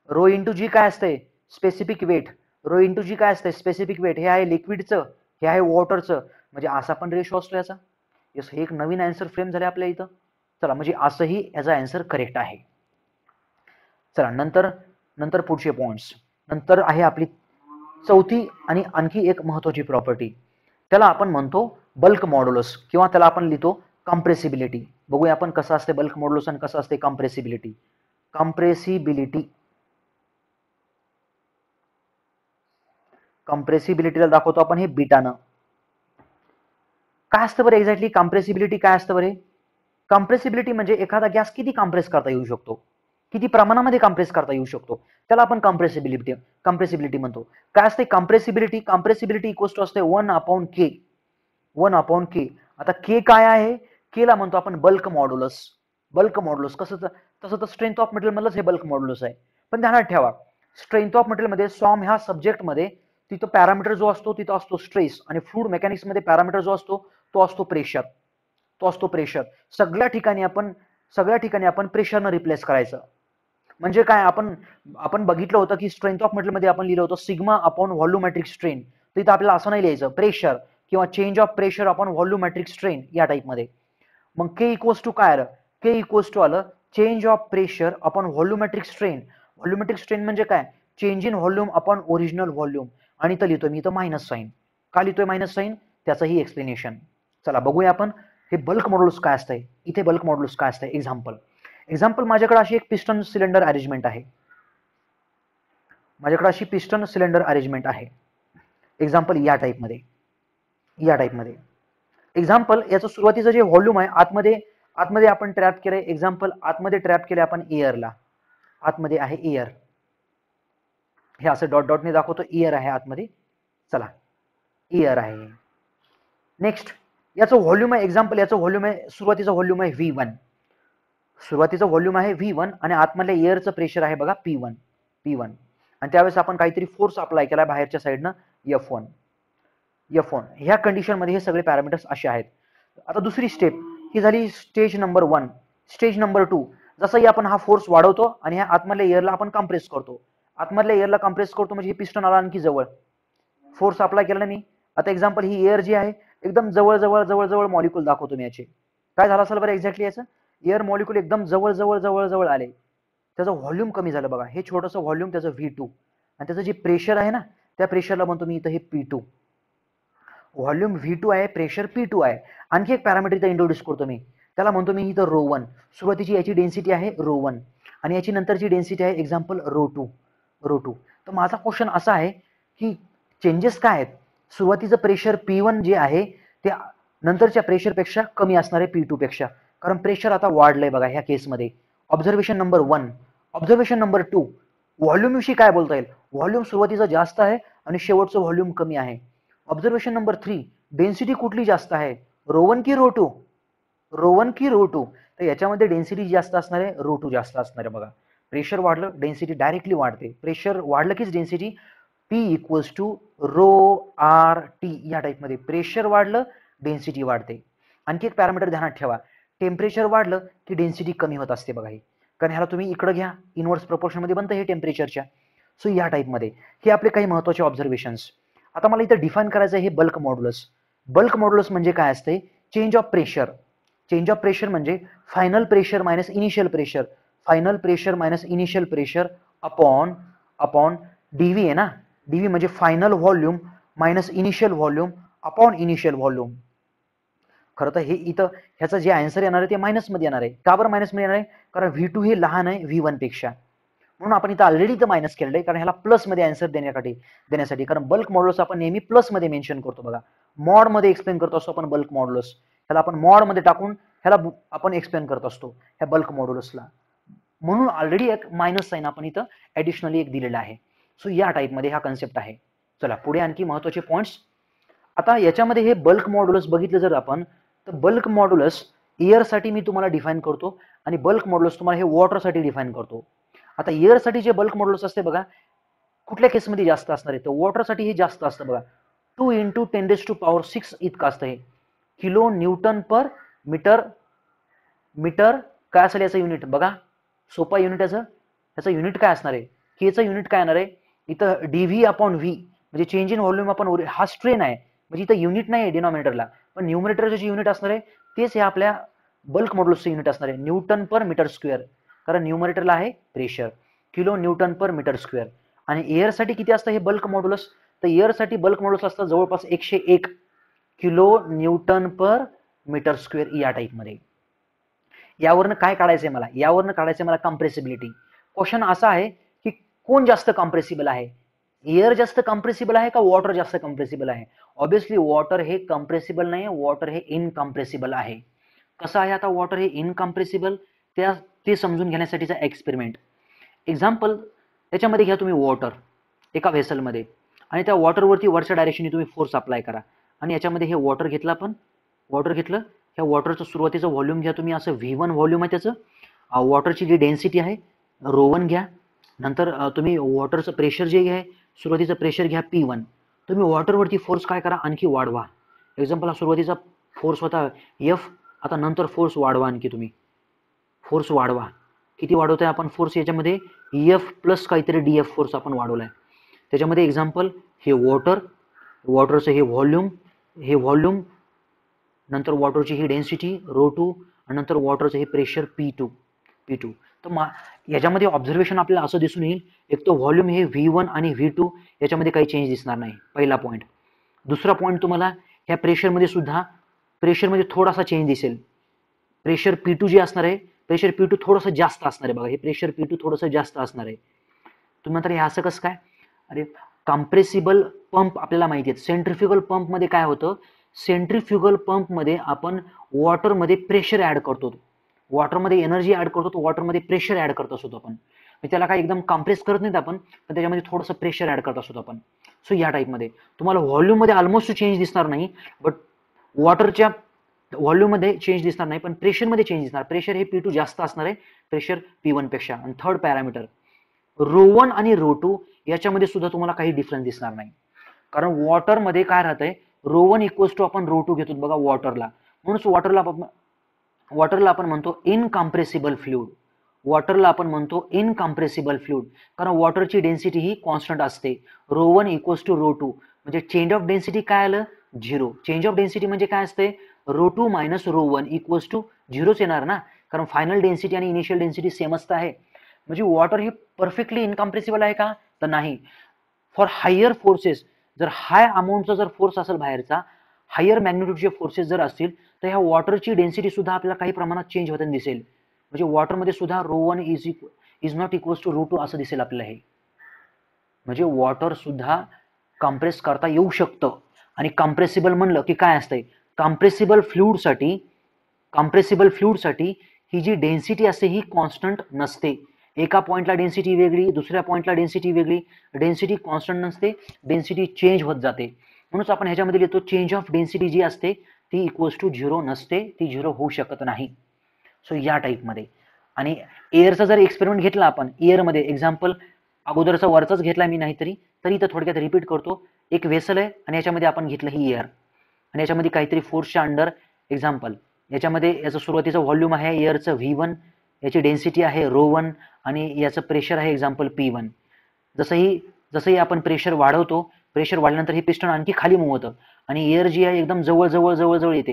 रो इंटू G काय असतंय? Specific weight. Rho into G काय असतंय? Specific weight. हे आहे लिक्विडचं, हे आहे वॉटरचं. म्हणजे असा पण रेशो असतो याचा. यस, हे एक नवीन आन्सर फ्रेम झाले आपल्या इथं. चला, म्हणजे असंही याचा आन्सर करेक्ट आहे. चला नंतर पुढचे पॉइंट्स. नंतर आहे आपली चौथी आणि आणखी एक महत्वाची प्रॉपर्टी. त्याला आपण म्हणतो बल्क मॉड्युलस किंवा त्याला आपण लिहितो कॉम्प्रेसिबिलिटी. बघूया आपण कसं असते बल्क मॉड्युलस आणि कसं असते कॉम्प्रेसिबिलिटी. कॉम्प्रेसिबिलिटीला दाखवतो आपण हे बीटानं. काय असतं बरं एक्झॅक्टली कॉम्प्रेसिबिलिटी? काय असतं बरे? कॉम्प्रेसिबिलिटी म्हणजे एखादा गॅस किती कॉम्प्रेस करता येऊ शकतो, किती प्रमाणामध्ये कॉम्प्रेस करता येऊ शकतो, त्याला आपण कॉम्प्रेसिबिलिटी म्हणतो. काय असते कॉम्प्रेसिबिलिटी? कॉम्प्रेसिबिलिटी इक्वल्स टू असते 1/K. आता K काय आहे? K ला म्हणतो आपण बल्क मॉड्युलस. कसं? तसं तर स्ट्रेंथ ऑफ मटेरियल मधलंच हे बल्क मॉड्युलस आहे. पण ध्यानात ठेवा, स्ट्रेंथ ऑफ मटेरियल मध्ये सॉम ह्या सब्जेक्टमध्ये तिथं पॅरामीटर जो असतो तिथं असतो स्ट्रेस, आणि फ्लूइड मेकॅनिक्स मध्ये पॅरामीटर जो असतो तो असतो प्रेशर. सगळ्या ठिकाणी आपण प्रेशरनं रिप्लेस करायचं. म्हणजे काय, आपण बघितलं होतं की स्ट्रेंथ ऑफ मटेरियल मध्ये आपण लिहिलं होतं सिग्मा अपॉन व्हॉल्यूमेट्रिक स्ट्रेन. तर इथं आपल्याला असं नाही लिहायचं प्रेशर किंवा change of pressure upon volumetric strain या टाईपमध्ये. मग K इक्वल्स टू काय आलं? K इक्वल्स टू आलं change of pressure upon volumetric strain. Volumetric strain म्हणजे काय? Change in volume upon original volume. आणि इथं लिहितोय मी इथं मायनस साईन. का लिहितोय मायनस साईन? त्याचंही एक्सप्लेनेशन. चला बघूया आपण हे बल्क मॉड्युलस काय असतंय. इथे बल्क मॉड्युलस काय असतंय? एक्झाम्पल माझ्याकडे अशी एक पिस्टन सिलेंडर अरेंजमेंट आहे. एक्झाम्पल या टाईपमध्ये. एक्झाम्पल याचं सुरुवातीचं जे व्हॉल्यूम आहे आतमध्ये आपण ट्रॅप केलंय. एक्झाम्पल आतमध्ये ट्रॅप केलंय आपण एअरला. आतमध्ये आहे एअर. हे असं डॉटने दाखवतो एअर आहे आतमध्ये. चला, एअर आहे. नेक्स्ट याचं व्हॉल्यूम आहे. एक्झाम्पल याचं व्हॉल्यूम आहे, सुरुवातीचं व्हॉल्यूम आहे V1. आणि आतमधल्या एअरचं प्रेशर आहे बघा P1. आणि त्यावेळेस आपण काहीतरी फोर्स अप्लाय केला बाहेरच्या साईडनं F1. ह्या कंडिशनमध्ये हे सगळे पॅरामीटर्स असे आहेत. आता दुसरी स्टेप ही झाली स्टेज नंबर 1. स्टेज नंबर 2, जसंही आपण हा फोर्स वाढवतो आणि ह्या आतमधल्या एअरला आपण कम्प्रेस करतो. आतमधल्या एअरला कम्प्रेस करतो म्हणजे हे पिस्टन आला आणखी जवळ, फोर्स अप्लाय केला ना मी. आता एक्झाम्पल ही एअर जी आहे एकदम जवळ जवळ जवळ जवळ मॉलिक्यूल दाखवतो मी याचे. काय झालं असेल बरं एक्झॅक्टली याचं, एअर मॉलिक्यूल एकदम जवळ जवळ जवळ जवळ आले, त्याचं व्हॉल्यूम कमी झालं बघा. हे छोटंसं व्हॉल्यूम त्याचं V2 आणि त्याचं जे प्रेशर आहे ना त्या प्रेशरला म्हणतो मी इथं हे P2. व्हॉल्यूम V2 आहे, प्रेशर P2 आहे. आणखी एक पॅरामीटर इथं इंट्रोड्यूस करतो मी, त्याला म्हणतो मी इथं ρ1. सुरुवातीची याची डेन्सिटी आहे ρ1 आणि याची नंतरची डेन्सिटी आहे एक्झाम्पल ρ2. तर माझा क्वेश्चन असा आहे की चेंजेस काय आहेत. सुरुवातीचं प्रेशर P1 जे आहे ते नंतरच्या प्रेशरपेक्षा कमी असणार आहे P2 पेक्षा, कारण प्रेशर आता वाढलंय बघा ह्या केसमध्ये. Observation number 1. Observation number 2, volume विषयी काय बोलता येईल. व्हॉल्यूम सुरुवातीचं जास्त आहे आणि शेवटचं व्हॉल्यूम कमी आहे. ऑब्झर्वेशन नंबर 3, डेन्सिटी कुठली जास्त आहे, ρ1 की ρ2. तर याच्यामध्ये डेन्सिटी जास्त असणार आहे, ρ2 जास्त असणार आहे बघा. प्रेशर वाढलं डेन्सिटी डायरेक्टली वाढते. प्रेशर वाढलं कीच डेन्सिटी P = ρRT या टाईपमध्ये. प्रेशर वाढलं डेन्सिटी वाढते. आणखी एक पॅरामीटर ध्यानात ठेवा, टेम्परेचर वाढलं की डेन्सिटी कमी होत असते बघा. ही कारण ह्याला तुम्ही इकडे घ्या, इनवर्स प्रोपोर्शनमध्ये बनतं हे टेम्परेचरच्या. सो या टाईपमध्ये हे आपले काही महत्त्वाचे ऑब्झर्वेशन्स. आता मला इथं डिफाईन करायचं आहे हे बल्क मॉड्युलस. बल्क मॉड्युलस म्हणजे काय असते, change of pressure. Change of pressure म्हणजे final pressure minus initial pressure. Final pressure minus initial pressure upon DV आहे ना. DV म्हणजे final volume minus initial volume upon initial volume. खरं तर हे इथं ह्याचं जे आन्सर येणार आहे ते मायनसमध्ये येणार आहे. का बरं मायनसमध्ये येणार आहे, कारण V2 हे लहान आहे V1 पेक्षा, म्हणून आपण इथं ऑलरेडी इथं मायनस केलेलं आहे. कारण ह्याला प्लसमध्ये आन्सर देण्यासाठी कारण बल्क मॉड्युलस आपण नेहमी प्लसमध्ये मेन्शन करतो बघा. मॉडमध्ये एक्सप्लेन करत असतो आपण बल्क मॉड्युलस. ह्याला आपण मॉडमध्ये टाकून ह्याला आपण एक्सप्लेन करत असतो ह्या बल्क मॉड्युलसला. म्हणून ऑलरेडी एक मायनस साइन आपण इथं ॲडिशनली एक दिलेला आहे. सो या टाईपमध्ये हा कन्सेप्ट आहे. चला पुढे आणखी महत्त्वाचे पॉईंट्स. आता याच्यामध्ये हे बल्क मॉड्युलस बघितलं जर आपण, तर बल्क मॉड्युलस एअरसाठी मी तुम्हाला डिफाईन करतो आणि बल्क मॉड्युलस तुम्हाला हे वॉटरसाठी डिफाईन करतो. आता एअरसाठी जे बल्क मॉड्युलस असते बघा, कुठल्या केसमध्ये जास्त असणार आहे, तर वॉटरसाठी हे जास्त असतं बघा. 2 × 10⁶ इतकं असतं हे, किलो न्यूटन पर मीटर. काय असेल याचं युनिट बघा, सोपा युनिट याचं युनिट काय असणार आहे, केचं युनिट काय येणार आहे इथं DV/V म्हणजे चेंज इन व्हॉल्यूम आपण, हा स्ट्रेन आहे म्हणजे इथं युनिट नाही आहे डिनॉमिनेटरला, पण न्यूमरेटरचं जे युनिट असणार आहे तेच हे आपल्या बल्क मॉड्युलसचं युनिट असणार आहे, न्यूटन पर मीटर स्क्वेअर. कारण न्यूमरेटरला आहे प्रेशर, किलो न्यूटन पर मीटर स्क्वेअर. आणि एअरसाठी किती असतं हे बल्क मॉड्युलस, तर एअरसाठी बल्क मॉड्युलस असतं जवळपास 101 किलो न्यूटन पर मीटर स्क्वेअर या टाईपमध्ये. यावरनं काय काढायचंय मला, यावरनं काढायचंय मला कम्प्रेसिबिलिटी. क्वेश्चन असा आहे की कोण जास्त कम्प्रेसिबल आहे, एअर जास्त कम्प्रेसिबल आहे का वॉटर जास्त कम्प्रेसिबल आहे. ऑब्विसली वॉटर हे कम्प्रेसिबल नाही, वॉटर हे इनकम्प्रेसिबल आहे. कसं आहे आता वॉटर हे इनकम्प्रेसिबल, ते समजून घेण्यासाठीचा एक्सपेरिमेंट. एक्झाम्पल त्याच्यामध्ये घ्या तुम्ही वॉटर एका व्हेसलमध्ये आणि त्या वॉटरवरती वरच्या डायरेक्शनने तुम्ही फोर्स अप्लाय करा आणि याच्यामध्ये हे वॉटर घेतलं आपण, वॉटर घेतलं, ह्या वॉटरचं सुरुवातीचं व्हॉल्यूम घ्या तुम्ही असं V1 व्हॉल्यूम आहे त्याचं. वॉटरची जी डेन्सिटी आहे ρ1 घ्या. नंतर तुम्ही वॉटरचं प्रेशर जे आहे सुरुवातीचं प्रेशर घ्या P1. तुम्ही वॉटरवरती फोर्स काय करा आणखी वाढवा. एक्झाम्पल हा सुरुवातीचा फोर्स होता F, आता नंतर फोर्स वाढवा, आणखी तुम्ही फोर्स वाढवा. किती वाढवतोय आपण फोर्स याच्यामध्ये, F प्लस काहीतरी DF फोर्स आपण वाढवलाय त्याच्यामध्ये. एक्झाम्पल हे वॉटरचं हे व्हॉल्यूम, नंतर वॉटरची ही डेन्सिटी ρ2 आणि नंतर वॉटरचं हे प्रेशर P2. तर याच्यामध्ये ऑब्झर्वेशन आपल्याला असं दिसून येईल, एक तो व्हॉल्यूम हे V1 आणि V2 याच्यामध्ये काही चेंज दिसणार नाही, पहिला पॉईंट. दुसरा पॉईंट तुम्हाला ह्या प्रेशरमध्ये थोडासा चेंज दिसेल. प्रेशर P2 जे असणार आहे, प्रेशर P2 थोडंसं जास्त असणार आहे बघा. हे प्रेशर P2 थोडंसं जास्त असणार आहे. तुम्ही म्हणता हे असं कसं काय, अरे कम्प्रेसिबल पंप आपल्याला माहिती आहेत. सेंट्रिफ्युगल पंपमध्ये काय होतं, सेंट्रिफ्युगल पंपमध्ये आपण वॉटरमध्ये प्रेशर ॲड करतो, वॉटरमध्ये एनर्जी ॲड करतो, वॉटरमध्ये प्रेशर ॲड करत असतो आपण. त्याला काय एकदम कम्प्रेस करत नाहीत आपण, पण त्याच्यामध्ये थोडंसं प्रेशर ॲड करत असतो आपण. सो या टाईपमध्ये तुम्हाला व्हॉल्यूममध्ये ऑलमोस्ट चेंज दिसणार नाही, बट वॉटरच्या व्हॉल्यूममध्ये चेंज दिसणार नाही, पण प्रेशरमध्ये चेंज दिसणार. प्रेशर हे P2 जास्त असणार आहे प्रेशर P1 पेक्षा. आणि थर्ड पॅरामीटर रो1 आणि रो2 याच्यामध्ये सुद्धा तुम्हाला काही डिफरन्स दिसणार नाही, कारण वॉटरमध्ये काय राहतंय, रो1 इक्वल्स टू आपण रो2 घेतो बघा वॉटरला, म्हणून वॉटरला आपण म्हणतो इनकम्प्रेसिबल फ्लुइड. वॉटरला आपण म्हणतो इनकम्प्रेसिबल फ्लुइड, कारण वॉटरची डेन्सिटी ही कॉन्स्टंट असते. रो1 इक्वल्स टू रो2 म्हणजे चेंज ऑफ डेन्सिटी काय आलं, 0. चेंज ऑफ डेन्सिटी म्हणजे काय असते, रो2 मायनस रो1 इक्वल्स टू 0च येणार ना, कारण फायनल डेन्सिटी आणि इनिशियल डेन्सिटी सेमच आहे. म्हणजे वॉटर हे परफेक्टली इनकम्प्रेसिबल आहे का, तर नाही. फॉर हायर फोर्सेस, जर हाय अमाऊंटचा जर फोर्स असेल बाहेरचा, हायर मॅग्निट्यूडचे फोर्सेस जर असतील, तर ह्या वॉटरची डेन्सिटी सुद्धा आपल्याला काही प्रमाणात चेंज होताना दिसेल. म्हणजे वॉटरमध्ये सुद्धा रो1 इज नॉट इक्वल्स टू रो2 असं दिसेल आपल्याला हे. म्हणजे वॉटर सुद्धा कम्प्रेस करता येऊ शकतं. आणि कम्प्रेसिबल म्हणलं की काय असतंय, कम्प्रेसिबल फ्लुइडसाठी ही जी डेन्सिटी असते ही कॉन्स्टंट नसते. एका पॉइंटला डेन्सिटी वेगळी, दुसऱ्या पॉइंटला डेन्सिटी वेगळी, डेन्सिटी कॉन्स्टंट नसते, डेन्सिटी चेंज होत जाते. म्हणून आपण ह्याच्यामध्ये लिहितो चेंज ऑफ डेन्सिटी जी असते ती इक्वल्स टू 0 नसते, ती 0 होऊ शकत नाही. सो या टाईपमध्ये. आणि एअरचा जर एक्सपेरिमेंट घेतला आपण, एअरमध्ये एक्झाम्पल अगोदरचा वरचाच घेतला मी, नाहीतरी तरी तर थोडक्यात रिपीट करतो. एक वेसल आहे आणि याच्यामध्ये आपण घेतलं ही एअर, आणि याच्यामध्ये काहीतरी फोर्सच्या अंडर एक्झाम्पल, याच्यामध्ये याचं सुरुवातीचं व्हॉल्यूम आहे एअरचं V1, याची डेन्सिटी आहे रो1, आणि याचं प्रेशर आहे एक्झाम्पल P1. जसंही आपण प्रेशर वाढवतो, प्रेशर वाढल्यानंतर हे पिस्टन आणखी खाली मूव्ह होतं आणि एअर जी आहे एकदम जवळ येते,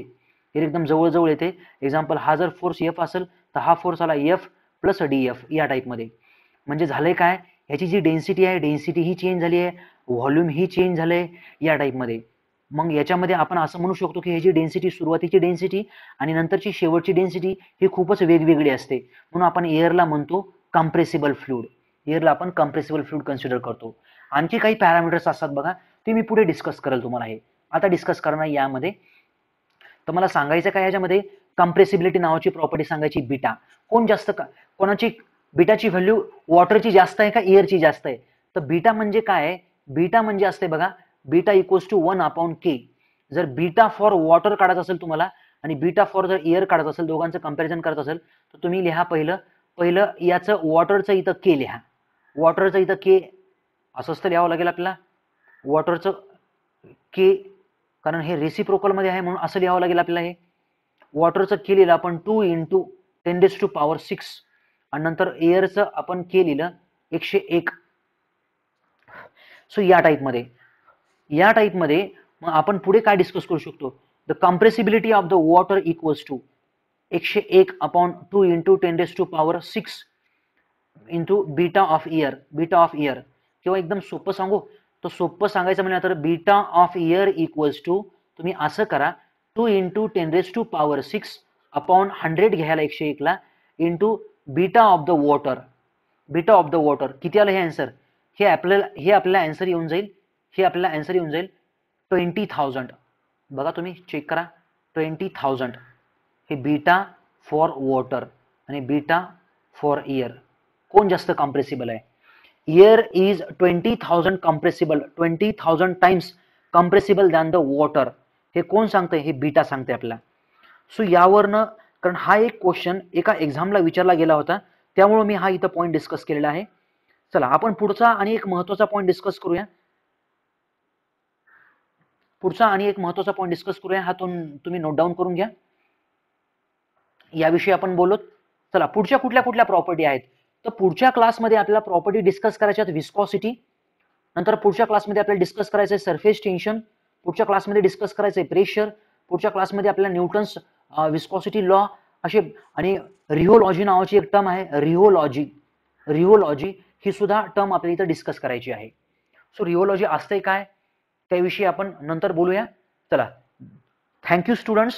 एअर एकदम जवळ येते. एक्झाम्पल हा जर फोर्स F असेल तर हा फोर्स आला F प्लस DF या टाईपमध्ये. म्हणजे झालंय काय, ह्याची जी डेन्सिटी आहे, डेन्सिटी ही चेंज झाली आहे, व्हॉल्यूम ही चेंज झालंय या टाईपमध्ये. मग याच्यामध्ये आपण असं म्हणू शकतो की ह्याची डेन्सिटी, सुरुवातीची डेन्सिटी आणि नंतरची शेवटची डेन्सिटी ही खूपच वेगवेगळी असते. म्हणून आपण एअरला म्हणतो कम्प्रेसिबल फ्लुइड. एअरला आपण कम्प्रेसिबल फ्लुइड कन्सिडर करतो. आणखी काही पॅरामीटर्स असतात बघा, ते मी पुढे डिस्कस करेल तुम्हाला. हे आता डिस्कस करणार यामध्ये. तर मला सांगायचं काय, याच्यामध्ये कम्प्रेसिबिलिटी नावाची प्रॉपर्टी सांगायची, बीटा. कोणाची बीटाची व्हॅल्यू वॉटरची जास्त आहे का एअरची जास्त आहे, तर बीटा म्हणजे काय आहे, बीटा म्हणजे असते बघा, बीटा इक्वल्स टू 1/k. जर बीटा फॉर वॉटर काढायचं असेल तुम्हाला आणि बीटा फॉर जर एअर काढायचं असेल, दोघांचं कंपॅरिझन करायचं असेल, तर तुम्ही लिहा पहिलं याचं वॉटरचं इथं के लिहा. वॉटरचं इथं के असंच तर लिहावं लागेल आपल्याला, वॉटरचं के, कारण हे रेसिप्रोकलमध्ये आहे म्हणून असं लिहावं लागेल आपल्याला. हे वॉटरचं के लिहिलं आपण 2 × 10⁶, आणि नंतर एअरचं आपण के लिहिलं 101. सो या टाईपमध्ये मग आपण पुढे काय डिस्कस करू शकतो, the compressibility of the water equals to 101/2 × 10⁶ into beta of air. किंवा एकदम सोपं सांगू, तर सोपं सांगायचं म्हणजे तर beta of air equals to, तुम्ही असं करा, 2 × 10⁶/100 घ्यायला 101 ला, into beta of the water. किती आलं हे आन्सर, हे आपल्याला आन्सर येऊन जाईल, 20,000. बघा तुम्ही चेक करा, 20,000 हे बीटा फॉर वॉटर आणि बीटा फॉर एअर. कोण जास्त कम्प्रेसिबल आहे, air is 20,000 compressible, 20,000 times compressible than the water. हे कोण सांगतंय, हे बीटा सांगते आपल्याला. सो यावरनं, कारण हा एक क्वेश्चन एका एक्झामला विचारला गेला होता, त्यामुळे मी हा इथं पॉईंट डिस्कस केलेला आहे. चला आपण पुढचा आणि एक महत्वाचा पॉईंट डिस्कस करूया. हा तुम्ही नोट डाऊन करून घ्या. याविषयी आपण बोलत. चला पुढच्या कुठल्या प्रॉपर्टी आहेत, तर पुढच्या क्लासमध्ये आपल्याला प्रॉपर्टी डिस्कस करायच्या आहेत विस्कॉसिटी, नंतर पुढच्या क्लासमध्ये आपल्याला डिस्कस करायचं आहे सरफेस टेन्शन, पुढच्या क्लासमध्ये डिस्कस करायचं आहे प्रेशर, पुढच्या क्लासमध्ये आपल्याला न्यूटन्स विस्कॉसिटी लॉ असे, आणि रिओलॉजी नावाची एक टर्म आहे, रिओलॉजी ही सुद्धा टर्म आपल्याला इथं डिस्कस करायची आहे. सो रिओलॉजी असते काय, त्याविषयी आपण नंतर बोलूया. चला, थँक्यू स्टुडंट्स.